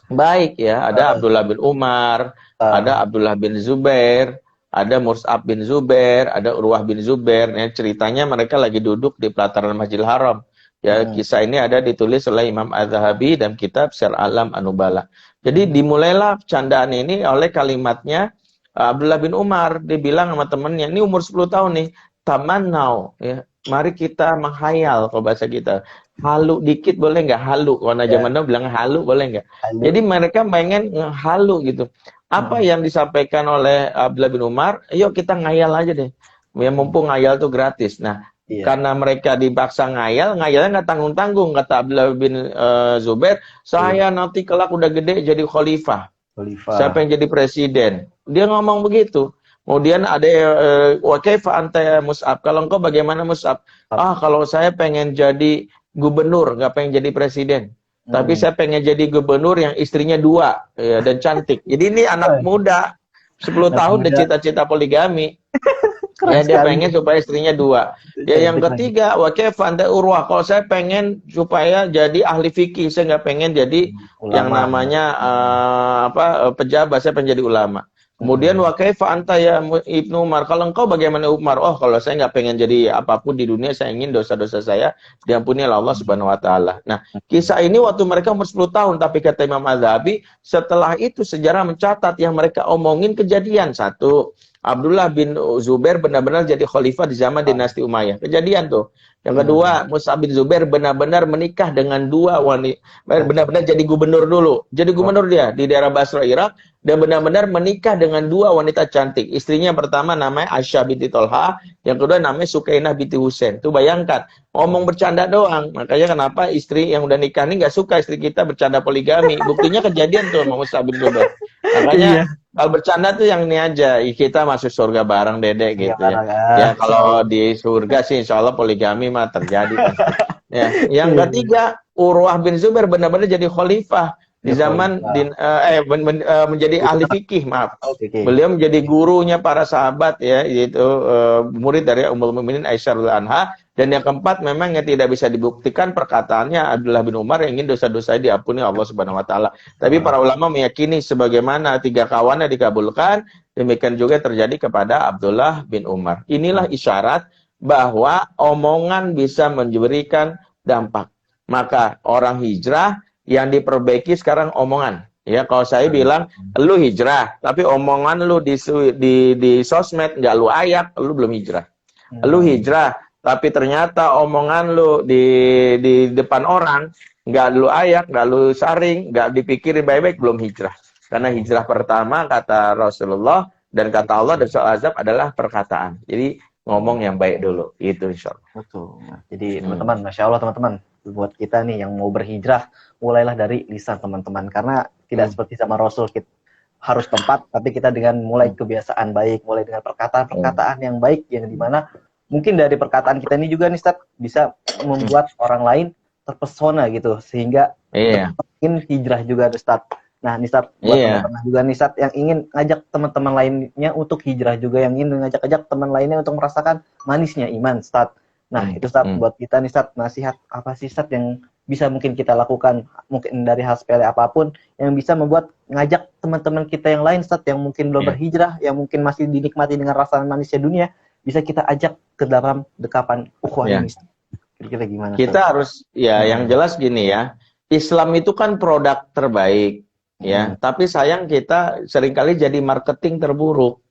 baik ya. Ada Abdullah bin Umar, ada Abdullah bin Zubair, ada Mus'ab bin Zubair, ada Urwah bin Zubair. Ya, ceritanya mereka lagi duduk di pelataran Masjidil Haram. Ya, kisah ini ada ditulis oleh Imam Az-Zahabi dalam kitab Syiar A'lam An-Nubala. Jadi dimulailah candaan ini oleh kalimatnya Abdullah bin Umar. Dia bilang sama temennya, ini umur 10 tahun nih, tamannau ya. mari kita menghayal kalau bahasa kita. Halu dikit boleh nggak? Halu. Kalau zaman dulu bilang halu boleh nggak? Jadi mereka pengen ngehalu gitu. Apa yang disampaikan oleh Abdullah bin Umar? Yuk kita ngayal aja deh. Ya mumpung ngayal tuh gratis. Nah, karena mereka dipaksa ngayal, ngayalnya nggak tanggung-tanggung. Kata Abdullah bin Zubair, saya nanti kelak udah gede jadi khalifah. Siapa yang jadi presiden? Dia ngomong begitu. Kemudian ada wa kaifa anta ya Mus'ab? Kalau engkau bagaimana Mus'ab? Kalau saya pengen jadi gubernur, nggak pengen jadi presiden. Tapi saya pengen jadi gubernur yang istrinya 2 ya, dan cantik. Jadi ini anak muda 10 tahun dan cita-cita poligami. Ya dia pengen supaya istrinya 2. Ya yang ketiga, wa kaifa anta Urwah? Kalau saya pengen supaya jadi ahli fikih, saya nggak pengen jadi yang namanya pejabat, saya pengen jadi ulama. Kemudian wa kaifa anta ya Ibnu Umar? Kalau engkau bagaimana Umar? Oh, kalau saya nggak pengen jadi apapun di dunia, saya ingin dosa-dosa saya diampuni oleh Allah Subhanahu wa taala. Nah, kisah ini waktu mereka umur 10 tahun, tapi kata Imam Az-Zahabi, setelah itu sejarah mencatat yang mereka omongin kejadian. Satu, Abdullah bin Zubair benar-benar jadi khalifah di zaman dinasti Umayyah. Kejadian tuh. Yang kedua, Mus'ab bin Zubair benar-benar menikah dengan 2 wanita. Benar-benar jadi gubernur dulu. Jadi gubernur dia di daerah Basra, Irak. Dan benar-benar menikah dengan 2 wanita cantik. Istrinya yang pertama namanya Aisyah binti Tolha. Yang kedua namanya Sukainah binti Husain. Tuh bayangkan. Ngomong bercanda doang. Makanya kenapa istri yang udah nikah ini nggak suka istri kita bercanda poligami. Buktinya kejadian tuh sama Mus'ab bin Zubair. Makanya kalau bercanda tuh yang ini aja, kita masuk surga bareng dedek gitu ya. Ya kalau di surga sih insya Allah poligami mah terjadi. Ya. Yang ketiga, Urwah bin Zubair benar-benar jadi khalifah di zaman menjadi ahli fikih, maaf. Beliau menjadi gurunya para sahabat ya, yaitu murid dari Ummul Mukminin Aisyah radhiyallahu anha. Dan yang keempat memang yang tidak bisa dibuktikan perkataannya Abdullah bin Umar yang ingin dosa-dosa diampuni Allah Subhanahu wa taala. Tapi para ulama meyakini sebagaimana 3 kawannya dikabulkan, demikian juga terjadi kepada Abdullah bin Umar. Inilah isyarat bahwa omongan bisa memberikan dampak. Maka orang hijrah yang diperbaiki sekarang omongan. Ya, kalau saya bilang lu hijrah, tapi omongan lu di sosmed nggak lu ayak, lu belum hijrah. Lu hijrah, tapi ternyata omongan lu di depan orang nggak lu ayak, nggak lu saring, nggak dipikirin baik-baik, belum hijrah. Karena hijrah pertama kata Rasulullah dan kata Allah dan soal azab adalah perkataan. Jadi ngomong yang baik dulu, itu insya Allah. Betul. Jadi teman-teman, masya Allah teman-teman, buat kita nih yang mau berhijrah, mulailah dari lisan teman-teman. Karena tidak seperti sama Rasul, kita harus tempat, tapi kita dengan mulai kebiasaan baik, mulai dengan perkataan-perkataan yang baik, yang dimana mungkin dari perkataan kita ini juga nih Ustaz, bisa membuat orang lain terpesona gitu, sehingga mungkin hijrah juga Ustaz. Nah, nih Ustaz, buat teman-teman juga nih Ustaz yang ingin ngajak teman-teman lainnya untuk hijrah juga, yang ingin ngajak-ngajak teman lainnya untuk merasakan manisnya iman Ustaz. Nah, itu Ustaz, buat kita nih Ustaz, nasihat apa sih Ustaz yang bisa mungkin kita lakukan, mungkin dari hal sepele apapun, yang bisa membuat ngajak teman-teman kita yang lain Ustaz, yang mungkin belum berhijrah, yang mungkin masih dinikmati dengan rasa manisnya dunia, bisa kita ajak ke dalam dekapan ukhuwah ini. Kira-kira gimana? Kita harus yang jelas gini ya. Islam itu kan produk terbaik ya, tapi sayang kita seringkali jadi marketing terburuk.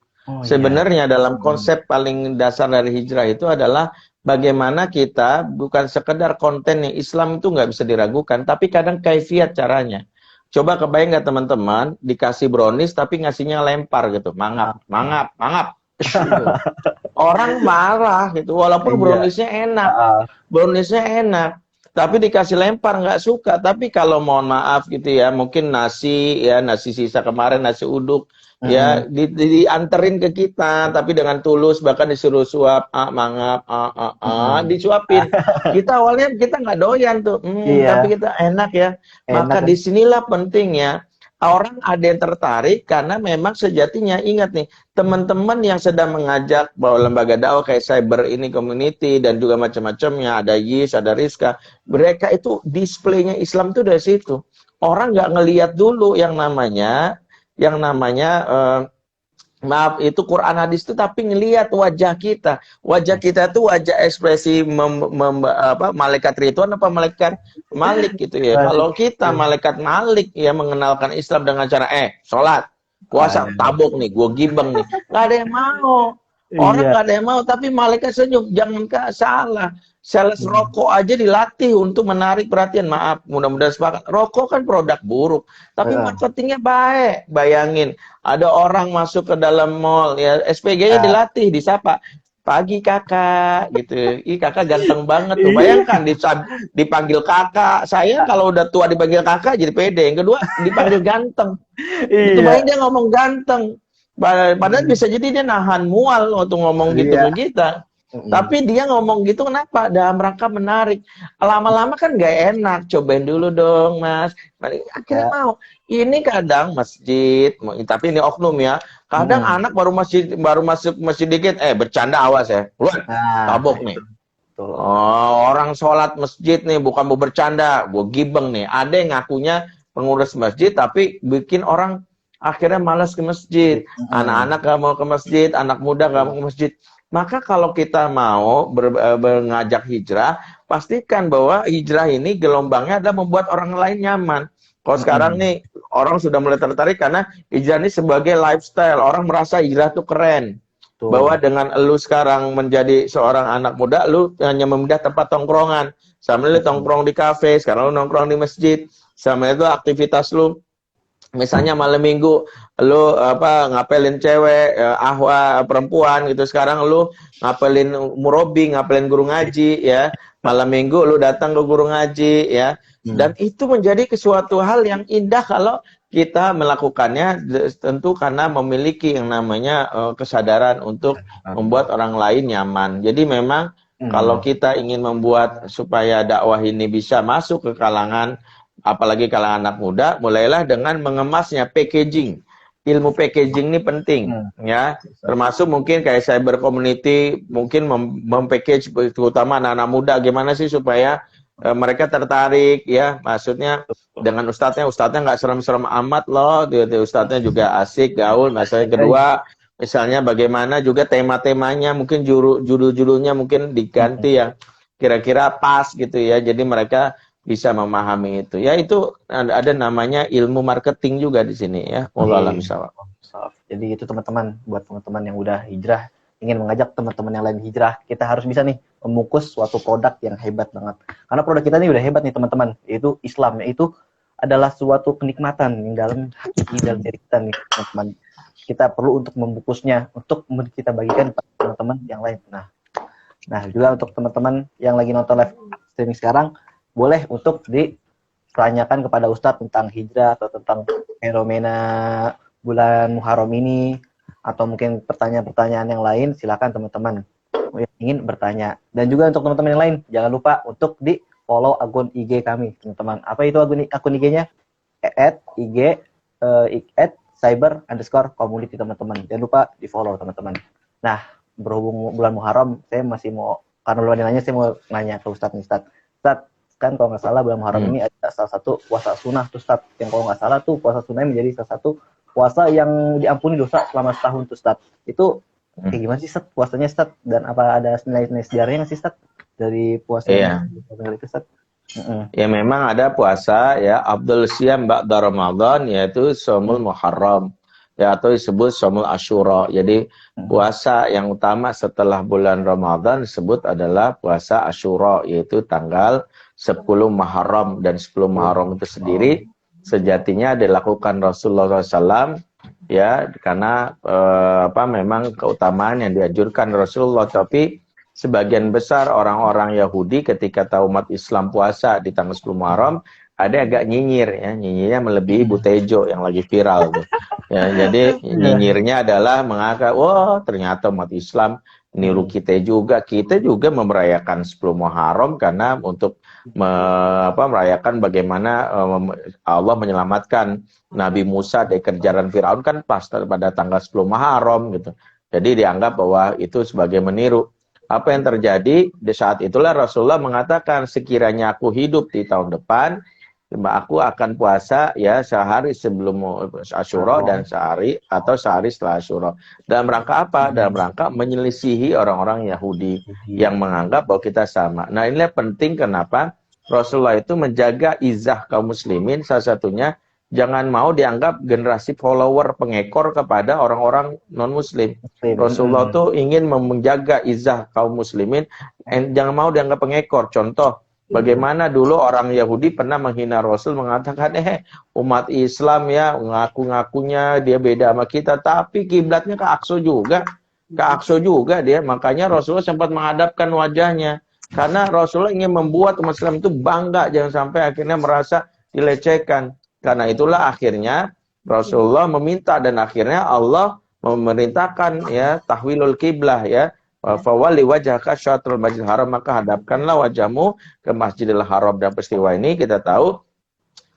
Sebenarnya dalam konsep paling dasar dari hijrah itu adalah bagaimana kita bukan sekedar konten yang Islam itu nggak bisa diragukan, tapi kadang kaifiat caranya. Coba kebayang nggak teman-teman dikasih brownies tapi ngasihnya lempar gitu, mangap. Orang marah gitu, walaupun browniesnya enak, tapi dikasih lempar nggak suka. Tapi kalau mohon maaf gitu ya, mungkin nasi sisa kemarin, nasi uduk ya dianterin ke kita, tapi dengan tulus, bahkan disuruh suap, mangap, disuapin. Kita awalnya kita nggak doyan tuh, tapi kita enak ya. Maka disinilah pentingnya. Orang ada yang tertarik karena memang sejatinya, ingat nih, teman-teman yang sedang mengajak bahwa lembaga dakwah kayak Cyber ini community dan juga macam-macamnya, ada Yis, ada Rizka, mereka itu displaynya Islam tuh dari situ. Orang nggak ngelihat dulu yang namanya maaf itu Quran hadis itu, tapi ngelihat wajah kita. Wajah kita tuh wajah ekspresi malaikat Ridwan apa malaikat Malik gitu ya. Kalau kita malaikat Malik ya mengenalkan Islam dengan cara sholat, puasa, tabuk nih, gue gibeng nih. Nggak ada yang mau. Orang Iya. nggak ada yang mau, tapi malaikat senyum. Jangan salah. Sales rokok aja dilatih untuk menarik perhatian. Maaf, mudah-mudahan sepakat. Rokok kan produk buruk, tapi Heeh. marketingnya baik. Bayangin, ada orang masuk ke dalam mall, ya SPG-nya Nah, dilatih, disapa. Pagi kakak, gitu. Ih kakak ganteng banget tuh. iya. Bayangkan dipanggil kakak. Saya kalau udah tua dipanggil kakak jadi pede. Yang kedua dipanggil ganteng. Gitu, Iya. bayangin dia ngomong ganteng. Padahal bisa jadi dia nahan mual waktu ngomong gitu Iya. ke kita. Mm-mm. Tapi dia ngomong gitu kenapa? Dalam rangka menarik. Lama-lama kan gak enak. Cobain dulu dong, Mas. Akhirnya Ya. mau. Ini kadang masjid, tapi ini oknum ya. Kadang Mm-mm. anak baru masuk masjid dikit, bercanda awas ya. Keluar, Nah, tabok itu nih. betul. Oh, orang sholat masjid nih, bukan mau bercanda, gue gibeng nih. Ada yang ngakunya pengurus masjid, tapi bikin orang akhirnya malas ke masjid. Mm-mm. Anak-anak gak mau ke masjid, anak muda gak mau ke masjid. Maka kalau kita mau mengajak hijrah, pastikan bahwa hijrah ini gelombangnya adalah membuat orang lain nyaman. Kalau sekarang Mm-mm. nih, orang sudah mulai tertarik karena hijrah ini sebagai lifestyle. Orang merasa hijrah itu keren. Bahwa Betul. dengan lu sekarang menjadi seorang anak muda, lu hanya memindah tempat tongkrongan. Sama lu Mm-mm. tongkrong di kafe, sekarang lu nongkrong di masjid. Sama itu aktivitas lu, misalnya malam minggu lu ngapelin cewek, ahwa perempuan gitu. Sekarang lu ngapelin murobi, ngapelin guru ngaji ya. Malam minggu lu datang ke guru ngaji ya. Dan Mm. itu menjadi sesuatu hal yang indah kalau kita melakukannya, tentu karena memiliki yang namanya kesadaran untuk membuat orang lain nyaman. Jadi memang kalau Mm. kita ingin membuat supaya dakwah ini bisa masuk ke kalangan, apalagi kalangan anak muda, mulailah dengan mengemasnya, packaging. Ilmu packaging ini penting, Mm. ya. Termasuk mungkin kayak cyber community, mungkin mempackage terutama anak-anak muda, gimana sih supaya mereka tertarik, ya. Maksudnya dengan ustadznya nggak serem-serem amat loh, ustadznya juga asik, gaul. Masalah yang kedua, misalnya bagaimana juga tema-temanya, mungkin judul-judulnya mungkin Mm. diganti yang kira-kira pas gitu ya. Jadi mereka bisa memahami itu. Ya itu ada namanya ilmu marketing juga di sini ya. Wallahu a'lam Iya. bishawab. Jadi itu teman-teman, buat teman-teman yang udah hijrah, ingin mengajak teman-teman yang lain hijrah, kita harus bisa nih memukus suatu produk yang hebat banget. Karena produk kita ini udah hebat nih teman-teman, yaitu Islam, yaitu adalah suatu kenikmatan yang dalam hati, dalam diri kita nih teman-teman. Kita perlu untuk membukusnya, untuk kita bagikan kepada teman-teman yang lain. Nah juga untuk teman-teman yang lagi nonton live streaming sekarang, boleh untuk ditanyakan kepada Ustadz tentang hijrah atau tentang fenomena bulan Muharram ini, atau mungkin pertanyaan-pertanyaan yang lain, silakan teman-teman yang ingin bertanya. Dan juga untuk teman-teman yang lain, jangan lupa untuk di follow akun IG kami, teman-teman. Apa itu akun IG-nya? @IG @cyber_community, teman-teman. Jangan lupa di follow, teman-teman. Nah, berhubung bulan Muharram, saya masih mau, karena belum ada nanya, saya mau nanya ke Ustadz nih, Ustadz, kan kalau nggak salah bulan Muharram ini ada salah satu puasa sunnah tuh, Ustadz, yang kalau nggak salah tuh puasa sunnah menjadi salah satu puasa yang diampuni dosa selama setahun tuh, Ustadz. Itu kayak gimana sih, Ustadz, puasanya, Ustadz? Dan apa ada nilai-nilai sejarahnya nggak sih, Ustadz, dari puasa yang itu, Ustadz? Ya memang ada puasa ya Abdul Siyam ba'da Ramadan, yaitu Shaumul Muharram ya, atau disebut Shaumul Asyura. Jadi puasa yang utama setelah bulan Ramadan disebut adalah puasa Asyura, yaitu tanggal 10 Muharram. Dan 10 Muharram itu sendiri sejatinya dilakukan Rasulullah SAW ya, karena memang keutamaan yang dianjurkan Rasulullah. Tapi sebagian besar orang-orang Yahudi ketika tahu umat Islam puasa di tanggal 10 Muharram, ada agak nyinyir ya, nyinyirnya melebihi Butejo yang lagi viral tuh. Ya, jadi nyinyirnya adalah mengatakan, wah ternyata umat Islam niru kita juga memerayakan 10 Muharram karena untuk merayakan bagaimana Allah menyelamatkan Nabi Musa dari kejaran Firaun kan pas pada tanggal 10 Muharram gitu. Jadi dianggap bahwa itu sebagai meniru. Apa yang terjadi di saat itulah Rasulullah mengatakan, sekiranya aku hidup di tahun depan, aku akan puasa ya sehari sebelum Asyura dan sehari setelah Asyura. Dalam rangka apa? Dalam rangka menyelisihi orang-orang Yahudi yang menganggap bahwa kita sama. Nah, inilah penting kenapa Rasulullah itu menjaga izah kaum muslimin, salah satunya jangan mau dianggap generasi follower pengekor kepada orang-orang non-muslim. Rasulullah tuh ingin menjaga izah kaum muslimin, jangan mau dianggap pengekor. Contoh, bagaimana dulu orang Yahudi pernah menghina Rasul, mengatakan, umat Islam ya, ngaku-ngakunya dia beda sama kita, tapi kiblatnya ke Aqsa juga. Ke Aqsa juga dia, makanya Rasulullah sempat menghadapkan wajahnya. Karena Rasulullah ingin membuat umat Islam itu bangga, jangan sampai akhirnya merasa dilecehkan. Karena itulah akhirnya Rasulullah meminta dan akhirnya Allah memerintahkan ya tahwilul kiblah ya. Fawali wajhaka syatrul masjidil haram, maka hadapkanlah wajahmu ke Masjidil Haram. Dan peristiwa ini kita tahu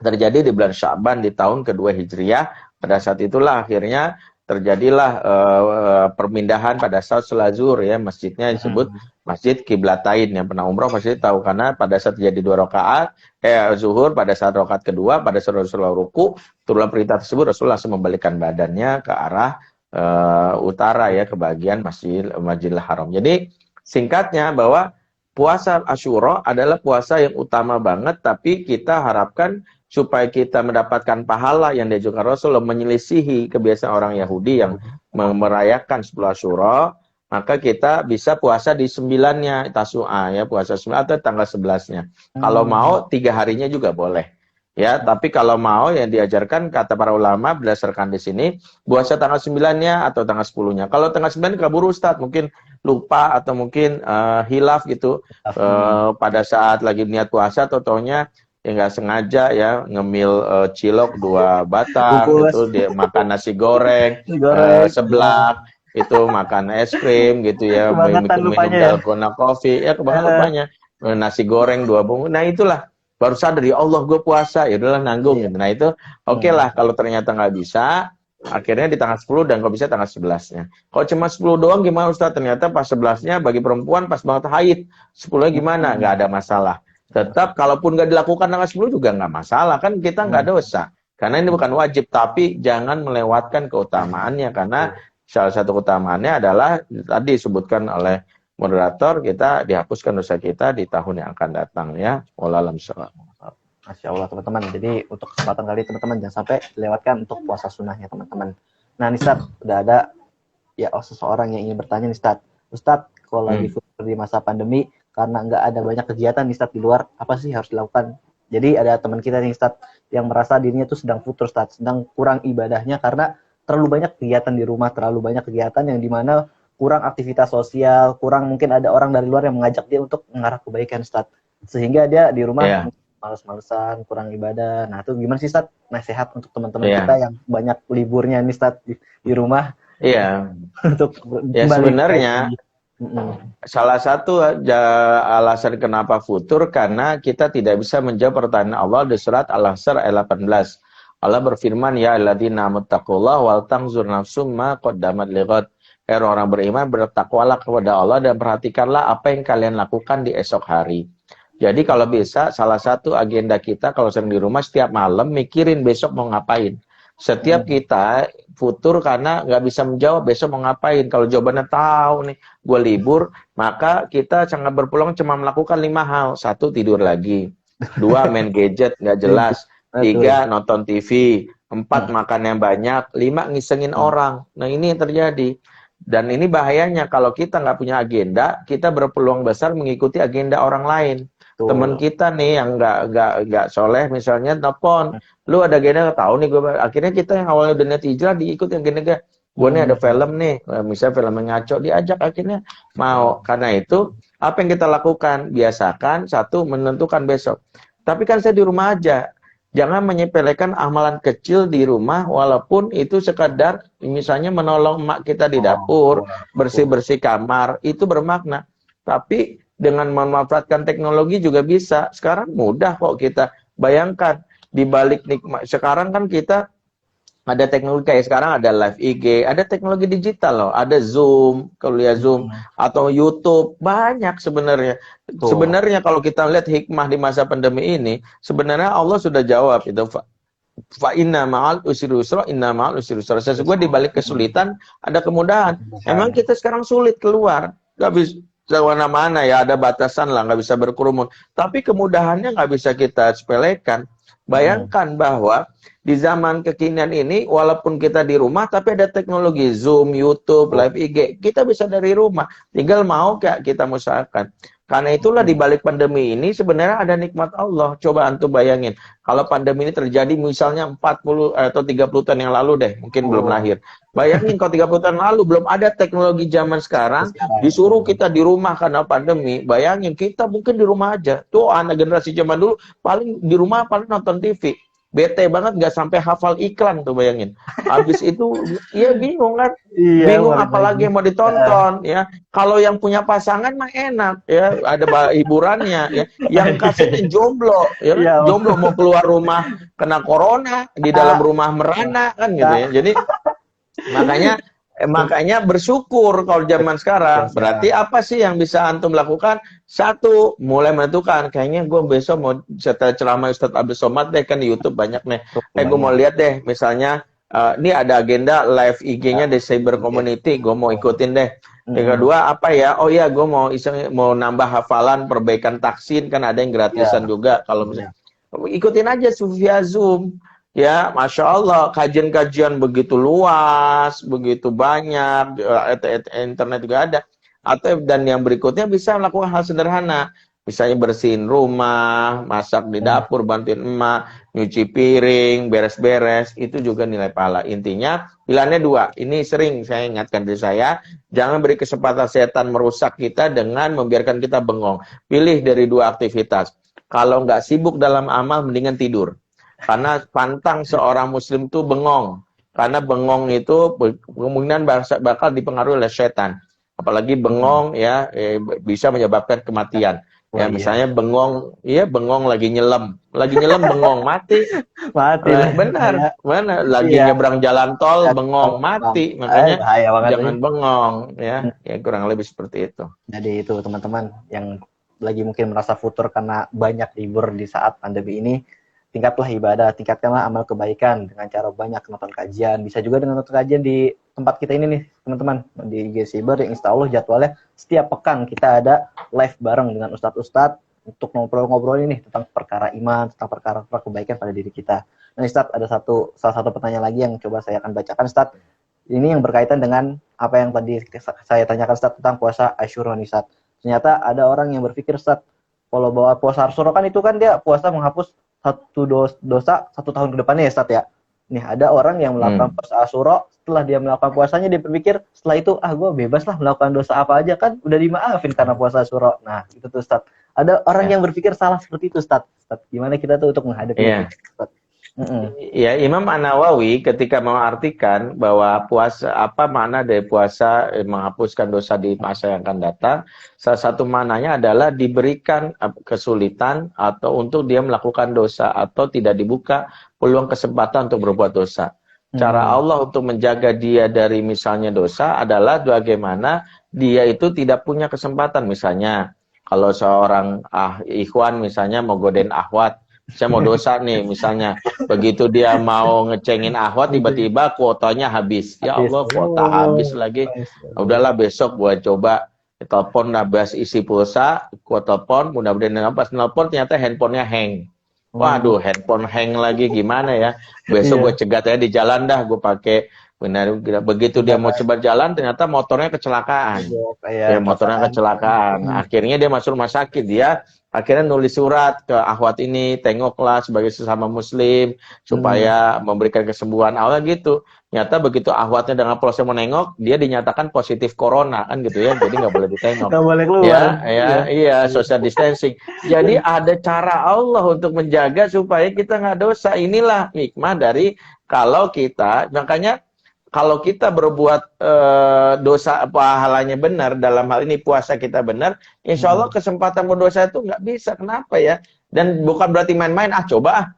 terjadi di bulan Sya'ban di tahun kedua Hijriah. Pada saat itulah akhirnya terjadilah perpindahan pada saat sholat zuhur ya, masjidnya disebut Masjid Kiblatain. Yang pernah umroh pasti tahu, karena pada saat terjadi 2 rakaat zuhur, pada saat rakaat kedua pada saat Rasulullah ruku, turunlah perintah tersebut, Rasulullah langsung membalikkan badannya ke arah utara ya, ke bagian Masjidil Haram. Jadi singkatnya bahwa puasa Asyura adalah puasa yang utama banget, tapi kita harapkan supaya kita mendapatkan pahala yang diajarkan Rasulullah, menyelisihi kebiasaan orang Yahudi yang merayakan 10 Asyura, maka kita bisa puasa di 9-nya Tasu'a ya, puasa 9 atau tanggal 11-nya. Kalau mau 3 harinya juga boleh. Ya, tapi kalau mau yang diajarkan kata para ulama berdasarkan di sini, puasa tanggal 9-nya atau tanggal 10-nya. Kalau tanggal 9 kabur Ustaz, mungkin lupa atau mungkin hilaf gitu. Pada saat lagi niat puasa atau taunya ya nggak sengaja ya ngemil cilok 2 batang gitu, dia makan nasi goreng, seblak, itu makan es krim gitu ya, minum dalgona coffee ya, kebangetan lupanya, nasi goreng 2 bungkus. Nah itulah baru sadar, ya Allah gue puasa, ya udahlah nanggung. Nah itu oke lah kalau ternyata nggak bisa, akhirnya di tanggal 10 dan kalau bisa tanggal 11-nya. Kalau cuma 10 doang gimana Ustaz? Ternyata pas 11-nya bagi perempuan pas banget haid, 10-nya gimana? Nggak ada masalah. Tetap kalaupun nggak dilakukan tanggal 10 juga nggak masalah, kan kita nggak dosa. Karena ini bukan wajib, tapi jangan melewatkan keutamaannya, karena salah satu keutamaannya adalah tadi disebutkan oleh moderator, kita dihapuskan dosa kita di tahun yang akan datang ya. Wallahualam bishawab. Masya Allah teman-teman. Jadi untuk kesempatan kali teman-teman jangan sampai lewatkan untuk puasa sunnahnya teman-teman. Nah nih Ustaz, udah ada ya seseorang yang ingin bertanya nih Ustaz, kalau lagi di masa pandemi karena nggak ada banyak kegiatan nih Ustaz di luar, apa sih harus dilakukan? Jadi ada teman kita nih Ustaz yang merasa dirinya tuh sedang futur Ustaz, sedang kurang ibadahnya karena terlalu banyak kegiatan di rumah, terlalu banyak kegiatan yang dimana kurang aktivitas sosial, kurang mungkin ada orang dari luar yang mengajak dia untuk mengarah kebaikan Ustaz. Sehingga dia di rumah males-malesan, kurang ibadah. Nah itu gimana sih Ustaz? Nasihat untuk teman-teman kita yang banyak liburnya nih Ustaz di rumah. Iya. Untuk ya sebenarnya salah satu alasan kenapa futur, karena kita tidak bisa menjawab pertanyaan Allah di surat Al-Asr ayat 18. Allah berfirman, ya alladzina muttaqullah wal tanzur nafsum ma qaddamat lighad. Orang beriman, bertakwalah kepada Allah dan perhatikanlah apa yang kalian lakukan di esok hari. Jadi kalau bisa, salah satu agenda kita kalau sedang di rumah setiap malam mikirin besok mau ngapain. Setiap kita futur karena nggak bisa menjawab besok mau ngapain. Kalau jawabannya tahu nih, gue libur, maka kita sangat berpeluang cuma melakukan 5 hal. 1, tidur lagi. 2, main gadget nggak jelas. 3, nonton TV. 4, makan yang banyak. 5, ngisengin orang. Nah ini yang terjadi. Dan ini bahayanya kalau kita nggak punya agenda, kita berpeluang besar mengikuti agenda orang lain. Teman kita nih yang nggak soleh misalnya telepon, lu ada agenda tahu nih gue, akhirnya kita yang awalnya udah niat hijrah diikuti agenda gue nih ada film nih, misalnya film yang ngaco, diajak akhirnya mau. Karena itu apa yang kita lakukan, biasakan 1 menentukan besok. Tapi kan saya di rumah aja. Jangan menyepelekan amalan kecil di rumah, walaupun itu sekadar misalnya menolong emak kita di dapur, bersih-bersih kamar, itu bermakna. Tapi dengan memanfaatkan teknologi juga bisa. Sekarang mudah kok kita. Bayangkan, di balik nikmat. Sekarang kan kita ada teknologi kayak sekarang ada live IG, ada teknologi digital loh, ada Zoom, kuliah Zoom, atau YouTube, banyak sebenarnya. Sebenarnya kalau kita lihat hikmah di masa pandemi ini, sebenarnya Allah sudah jawab itu. Fa inna ma'al usri yusra, inna ma'al usri yusra. Sesungguhnya di balik kesulitan ada kemudahan. Emang kita sekarang sulit keluar, nggak bisa mana-mana ya, ada batasan lah, nggak bisa berkerumun. Tapi kemudahannya nggak bisa kita sepelekan. Bayangkan bahwa di zaman kekinian ini, walaupun kita di rumah, tapi ada teknologi Zoom, YouTube, Live IG. Kita bisa dari rumah. Tinggal mau kayak kita usahakan. Karena itulah di balik pandemi ini sebenarnya ada nikmat Allah. Coba antum bayangin. Kalau pandemi ini terjadi misalnya 40 atau 30 tahun yang lalu deh. Mungkin belum lahir. Bayangin kalau 30 tahun lalu belum ada teknologi zaman sekarang. Disuruh kita di rumah karena pandemi. Bayangin kita mungkin di rumah aja. Tuh anak generasi zaman dulu paling di rumah paling nonton TV. Bete banget nggak sampai hafal iklan tuh bayangin. Habis itu ya bingung kan. Iya, Bingung apalagi yang mau ditonton ya. Kalau yang punya pasangan mah enak ya, ada hiburannya ya. Yang kasihnya jomblo ya, Iya. jomblo mau keluar rumah kena corona, di dalam rumah merana kan gitu ya. Jadi makanya bersyukur kalau zaman sekarang. Berarti apa sih yang bisa antum lakukan? Satu, mulai menentukan. Kayaknya gue besok mau setelah ceramah Ustadz Abdul Somad deh, kan di YouTube banyak nih. Gue mau lihat deh, misalnya ini ada agenda live IG-nya di Cyber Community, gue mau ikutin deh. Yang kedua apa ya? Oh ya, gue mau nambah hafalan perbaikan taksin, kan ada yang gratisan juga. Kalau misalnya ikutin aja via Zoom. Ya, Masya Allah, kajian-kajian begitu luas, begitu banyak, internet juga ada. Dan yang berikutnya bisa melakukan hal sederhana. Misalnya bersihin rumah, masak di dapur, bantuin emak, nyuci piring, beres-beres, itu juga nilai pahala. Intinya, pilihannya dua. Ini sering saya ingatkan diri saya, jangan beri kesempatan setan merusak kita dengan membiarkan kita bengong. Pilih dari dua aktivitas. Kalau nggak sibuk dalam amal, mendingan tidur. Karena pantang seorang muslim itu bengong. Karena bengong itu kemungkinan bakal dipengaruhi oleh setan. Apalagi bengong ya bisa menyebabkan kematian. Ya misalnya bengong, bengong lagi nyelam bengong mati. Mati. Benar. Lagi nyebrang jalan tol bengong mati. Makanya jangan bengong ya. Ya kurang lebih seperti itu. Jadi itu teman-teman yang lagi mungkin merasa futur karena banyak libur di saat pandemi ini, tingkatlah ibadah, tingkatkanlah amal kebaikan dengan cara banyak nonton kajian. Bisa juga dengan nonton kajian di tempat kita ini nih, teman-teman. Di IG Cyber yang insya Allah jadwalnya setiap pekan kita ada live bareng dengan ustadz-ustadz untuk ngobrol-ngobrol ini tentang perkara iman, tentang perkara kebaikan pada diri kita. Nah, Ustadz, ada salah satu pertanyaan lagi yang coba saya akan bacakan, Ustadz. Ini yang berkaitan dengan apa yang tadi saya tanyakan, Ustadz, tentang puasa Asyura nih, Ustadz. Ternyata ada orang yang berpikir, Ustadz, kalau bawa puasa Asyura kan itu kan dia puasa menghapus satu dosa 1 tahun ke depannya ya, Ustadz ya. Nih ada orang yang melakukan puasa Asyura, setelah dia melakukan puasanya dia berpikir setelah itu gue bebas lah melakukan dosa apa aja kan udah dimaafin karena puasa Asyura. Nah itu tuh Ustadz. Ada orang yang berpikir salah seperti itu, Ustadz. Gimana kita tuh untuk menghadapi itu, Ustadz? Ya, Imam An-Nawawi ketika mengartikan bahwa puasa, apa makna dari puasa menghapuskan dosa di masa yang akan datang, salah satu maknanya adalah diberikan kesulitan atau untuk dia melakukan dosa atau tidak dibuka peluang kesempatan untuk berbuat dosa. Cara Allah untuk menjaga dia dari misalnya dosa adalah bagaimana dia itu tidak punya kesempatan. Misalnya kalau seorang ikhwan misalnya mau godain akhwat, saya mau dosa nih misalnya, begitu dia mau ngecengin akhwat tiba-tiba kuotanya habis. Ya Allah, kuota habis lagi. Udahlah besok gua coba telepon bahas isi pulsa, gua telepon, mudah-mudahan pas nelpon ternyata handphonenya hang. Waduh, handphone hang lagi gimana ya? Besok gua cegat aja di jalan dah, gua pakai benar. Begitu dia mau coba jalan ternyata motornya kecelakaan. Ya motornya kecelakaan. Akhirnya dia masuk rumah sakit, dia akhirnya nulis surat ke akhwat ini, tengoklah sebagai sesama muslim supaya memberikan kesembuhan awal gitu. Ternyata begitu akhwatnya dengan proses menengok, dia dinyatakan positif corona kan gitu ya. Jadi nggak boleh ditengok. Nggak boleh keluar. Iya, social distancing. Jadi ada cara Allah untuk menjaga supaya kita nggak dosa. Inilah hikmah dari kalau kita, makanya kalau kita berbuat dosa pahalanya benar, dalam hal ini puasa kita benar, insya Allah kesempatan berdosa itu nggak bisa. Kenapa ya? Dan bukan berarti main-main, coba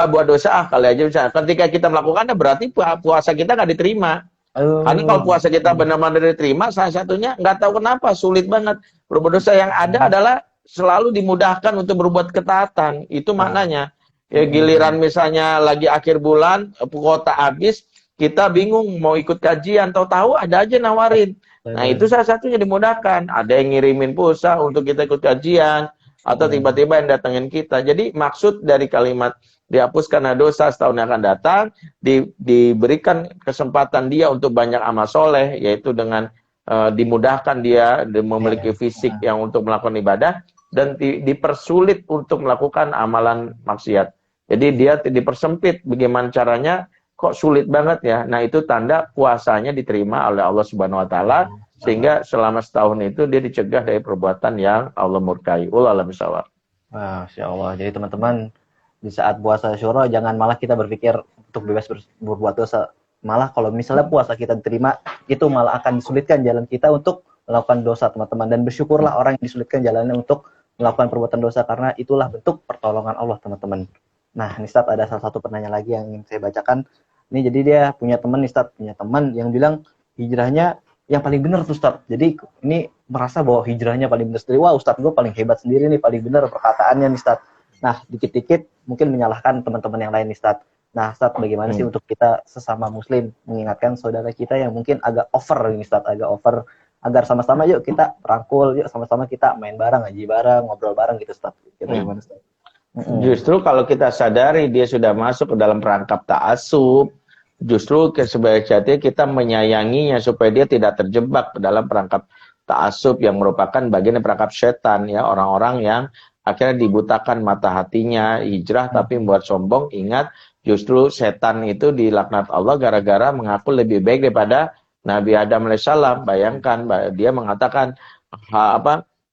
buat dosa, kali aja bisa. Ketika kita melakukannya berarti puasa kita nggak diterima. Karena kalau puasa kita benar-benar diterima, salah satunya nggak tahu kenapa, sulit banget. Berbuat dosa yang ada adalah selalu dimudahkan untuk berbuat ketaatan. Itu maknanya. Ya, giliran misalnya lagi akhir bulan, kuota habis, kita bingung mau ikut kajian, tahu-tahu ada aja nawarin. Nah itu salah satunya dimudahkan. Ada yang ngirimin pulsa untuk kita ikut kajian, atau tiba-tiba yang datengin kita. Jadi maksud dari kalimat dihapuskan dosa setahun yang akan datang, diberikan kesempatan dia untuk banyak amal soleh, yaitu dengan dimudahkan dia memiliki fisik yang untuk melakukan ibadah, dan dipersulit untuk melakukan amalan maksiat. Jadi dia dipersempit. Bagaimana caranya? Kok sulit banget ya? Nah, itu tanda puasanya diterima oleh Allah Subhanahu wa taala, sehingga selama setahun itu dia dicegah dari perbuatan yang Allah murkai. Wallahu a'lam bishawab. Masya Allah. Jadi teman-teman, di saat puasa Syuro jangan malah kita berpikir untuk bebas berbuat dosa. Malah kalau misalnya puasa kita diterima, itu malah akan disulitkan jalan kita untuk melakukan dosa, teman-teman. Dan bersyukurlah orang yang disulitkan jalannya untuk melakukan perbuatan dosa, karena itulah bentuk pertolongan Allah, teman-teman. Nah, nih Ustaz, ada salah satu pertanyaan lagi yang ingin saya bacakan. Ini jadi dia punya teman nih Ustaz, punya teman yang bilang hijrahnya yang paling benar tuh Ustaz. Jadi ini merasa bahwa hijrahnya paling benar sendiri. Wah, Ustaz, gue paling hebat sendiri nih, paling benar perkataannya nih Ustaz. Nah, dikit-dikit mungkin menyalahkan teman-teman yang lain nih Ustaz. Nah, Ustaz, bagaimana sih untuk kita sesama muslim mengingatkan saudara kita yang mungkin agak over nih Ustaz, agak over, agar sama-sama yuk kita rangkul, yuk sama-sama kita main bareng, ngaji bareng, ngobrol bareng gitu Ustaz. Kita gimana Ustaz? Justru kalau kita sadari dia sudah masuk ke dalam perangkap ta'assub, justru sebaiknya kita menyayanginya supaya dia tidak terjebak ke dalam perangkap ta'assub yang merupakan bagian dari perangkap setan ya, orang-orang yang akhirnya dibutakan mata hatinya, hijrah tapi membuat sombong. Ingat, justru setan itu dilaknat Allah gara-gara mengaku lebih baik daripada Nabi Adam alaihissalam. Bayangkan, dia mengatakan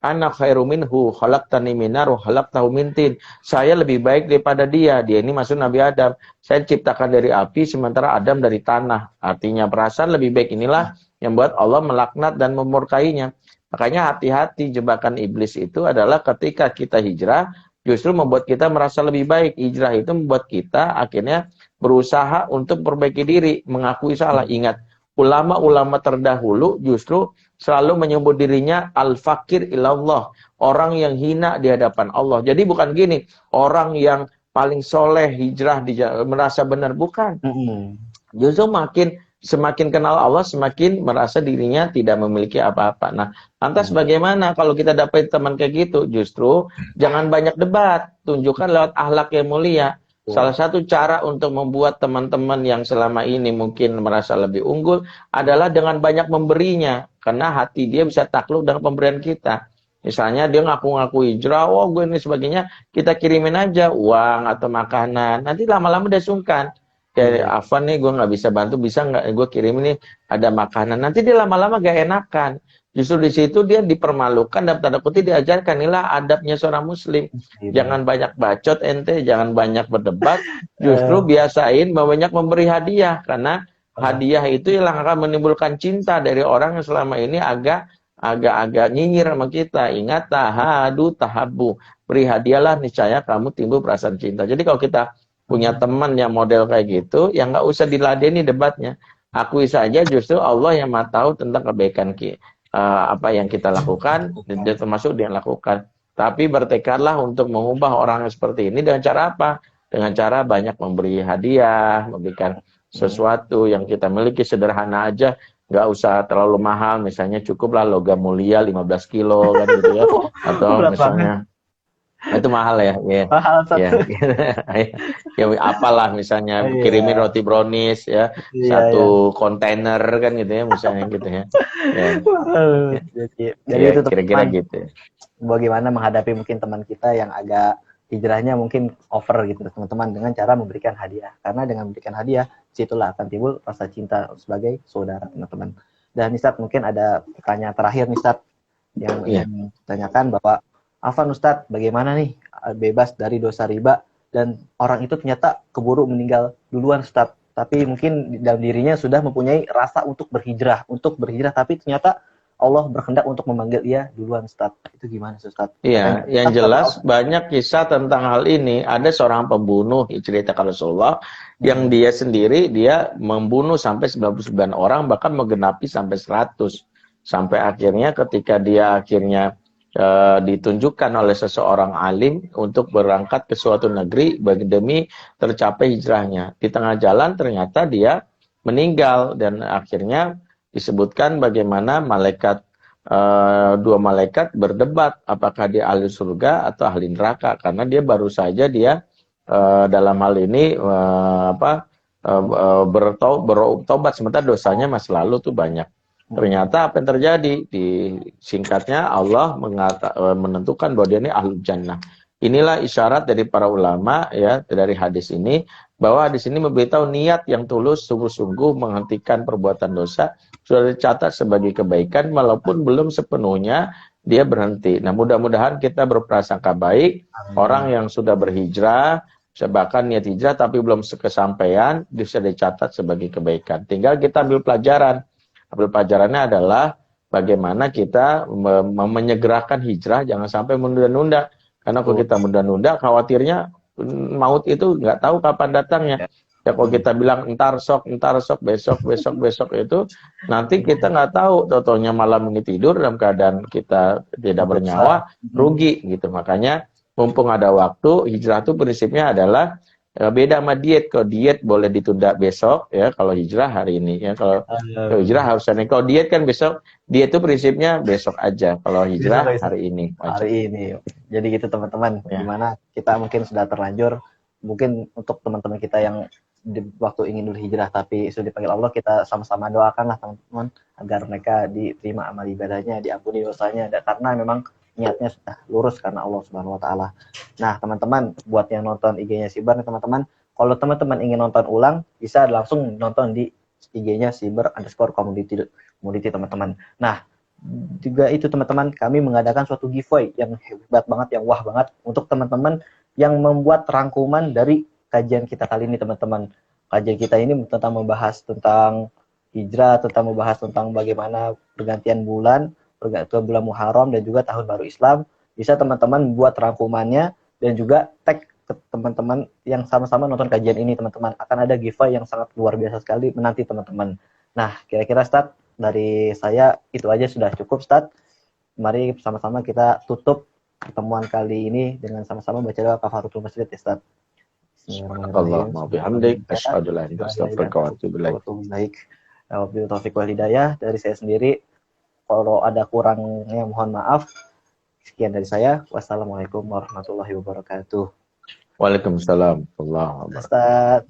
Ana khairu minhu khalaqtani min nar wa khalaqtahu min tin. Saya lebih baik daripada dia. Dia ini maksud Nabi Adam. Saya ciptakan dari api sementara Adam dari tanah. Artinya perasaan lebih baik inilah yang buat Allah melaknat dan memurkainya. Makanya hati-hati, jebakan iblis itu adalah ketika kita hijrah justru membuat kita merasa lebih baik. Hijrah itu membuat kita akhirnya berusaha untuk perbaiki diri, mengakui salah. Ingat, ulama-ulama terdahulu justru selalu menyebut dirinya al-fakir ilallah, orang yang hina di hadapan Allah. Jadi bukan gini, orang yang paling soleh hijrah merasa benar, bukan. Justru semakin kenal Allah, semakin merasa dirinya tidak memiliki apa-apa. Nah, lantas bagaimana kalau kita dapat teman kayak gitu? Justru jangan banyak debat, tunjukkan lewat akhlak yang mulia. Salah satu cara untuk membuat teman-teman yang selama ini mungkin merasa lebih unggul adalah dengan banyak memberinya. Karena hati dia bisa takluk dengan pemberian kita. Misalnya dia ngaku-ngaku hijrah, oh gue ini sebagainya, kita kirimin aja uang atau makanan. Nanti lama-lama dia sungkan. Kayak Afan nih, gue nggak bisa bantu, bisa nggak gue kirim ini ada makanan. Nanti dia lama-lama gak enakan. Justru di situ dia dipermalukan, dalam tanda kutip diajarkan, inilah adabnya seorang muslim. Jangan banyak bacot ente, jangan banyak berdebat, justru biasain banyak memberi hadiah, karena hadiah itu yang akan menimbulkan cinta dari orang yang selama ini agak nyinyir sama kita. Ingat, tahabu, beri hadiahlah, niscaya kamu timbul perasaan cinta. Jadi kalau kita punya teman yang model kayak gitu, yang nggak usah diladeni debatnya, akui saja justru Allah yang maha tahu tentang kebaikan kita. Apa yang kita lakukan dan termasuk dia lakukan. Tapi bertekadlah untuk mengubah orang yang seperti ini dengan cara apa? Dengan cara banyak memberi hadiah, memberikan sesuatu yang kita miliki sederhana aja, nggak usah terlalu mahal. Misalnya cukuplah logam mulia 15 kilo kan gitu ya, atau misalnya itu mahal ya, mahal satu. Ya, apalah misalnya kirimin roti brownies ya, satu kontainer kan gitu ya, misalnya gitu ya. Jadi itu kira-kira gitu. Bagaimana menghadapi mungkin teman kita yang agak hijrahnya mungkin over gitu teman-teman, dengan cara memberikan hadiah. Karena dengan memberikan hadiah, situlah akan timbul rasa cinta sebagai saudara, teman-teman. Dan Ustaz, mungkin ada pertanyaan terakhir nih Ustaz, yang ingin ditanyakan bahwa Afan Ustadz, bagaimana nih bebas dari dosa riba dan orang itu ternyata keburu meninggal duluan Ustadz, tapi mungkin dalam dirinya sudah mempunyai rasa untuk berhijrah, tapi ternyata Allah berkehendak untuk memanggil ia duluan Ustadz. Itu gimana Ustadz? Iya, yang jelas banyak kisah tentang hal ini. Ada seorang pembunuh, cerita Rasulullah, yang dia sendiri dia membunuh sampai 99 orang, bahkan menggenapi sampai 100. Sampai akhirnya ketika dia ditunjukkan oleh seseorang alim untuk berangkat ke suatu negeri demi tercapai hijrahnya. Di tengah jalan ternyata dia meninggal, dan akhirnya disebutkan bagaimana malaikat dua malaikat berdebat apakah dia ahli surga atau ahli neraka, karena dia baru saja dalam hal ini bertobat, sementara dosanya masa lalu tuh banyak. Ternyata apa yang terjadi? Di singkatnya Allah menentukan bahwa dia ini ahli jannah. Inilah isyarat dari para ulama ya, dari hadis ini, bahwa hadis ini memberitahu niat yang tulus sungguh-sungguh menghentikan perbuatan dosa sudah dicatat sebagai kebaikan walaupun belum sepenuhnya dia berhenti. Nah, mudah-mudahan kita berprasangka baik. Orang yang sudah berhijrah, bahkan niat hijrah tapi belum kesampaian, bisa dicatat sebagai kebaikan. Tinggal kita ambil pelajaran. Ambil pelajarannya adalah bagaimana kita menyegerakan hijrah, jangan sampai menunda-nunda. Karena kalau kita menunda-nunda, khawatirnya maut itu nggak tahu kapan datangnya. Ya kalau kita bilang entar sok, besok itu, nanti kita nggak tahu, totonya malam ini tidur dalam keadaan kita tidak bernyawa, rugi gitu. Makanya mumpung ada waktu, hijrah itu prinsipnya adalah beda sama diet. Kalau diet boleh ditunda besok, ya kalau hijrah hari ini. Ya kalau hijrah harus hari ini. Kalau diet kan besok, diet itu prinsipnya besok aja. Kalau hijrah hari ini. Hari ini. Jadi gitu teman-teman, ya. Gimana kita mungkin sudah terlanjur, mungkin untuk teman-teman kita yang di waktu ingin berhijrah tapi sudah dipanggil Allah, kita sama-sama doakanlah teman-teman agar mereka diterima amal ibadahnya, diampuni dosanya, karena memang niatnya sudah lurus karena Allah Subhanahu wa taala. Nah, teman-teman, buat yang nonton IG-nya Siber nih teman-teman, kalau teman-teman ingin nonton ulang, bisa langsung nonton di IG-nya Siber_community teman-teman. Nah, juga itu teman-teman, kami mengadakan suatu giveaway yang hebat banget, yang wah banget untuk teman-teman yang membuat rangkuman dari kajian kita kali ini teman-teman. Kajian kita ini tentang membahas tentang hijrah, tentang membahas tentang bagaimana pergantian bulan Muharram dan juga tahun baru Islam. Bisa teman-teman buat rangkumannya dan juga tag ke teman-teman yang sama-sama nonton kajian ini teman-teman. Akan ada giveaway yang sangat luar biasa sekali menanti teman-teman. Nah, kira-kira Ustaz, dari saya itu aja sudah cukup Ustaz. Mari sama-sama kita tutup pertemuan kali ini dengan sama-sama baca doa kafaratul masjid ya Ustaz. Allahumma bihamdik asyhadu an la ilaha illa anta Wabillahi taufiq wal hidayah. Dari saya sendiri, kalau ada kurangnya mohon maaf. Sekian dari saya. Wassalamualaikum warahmatullahi wabarakatuh. Waalaikumsalam warahmatullahi wabarakatuh. Ustaz.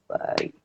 Baik.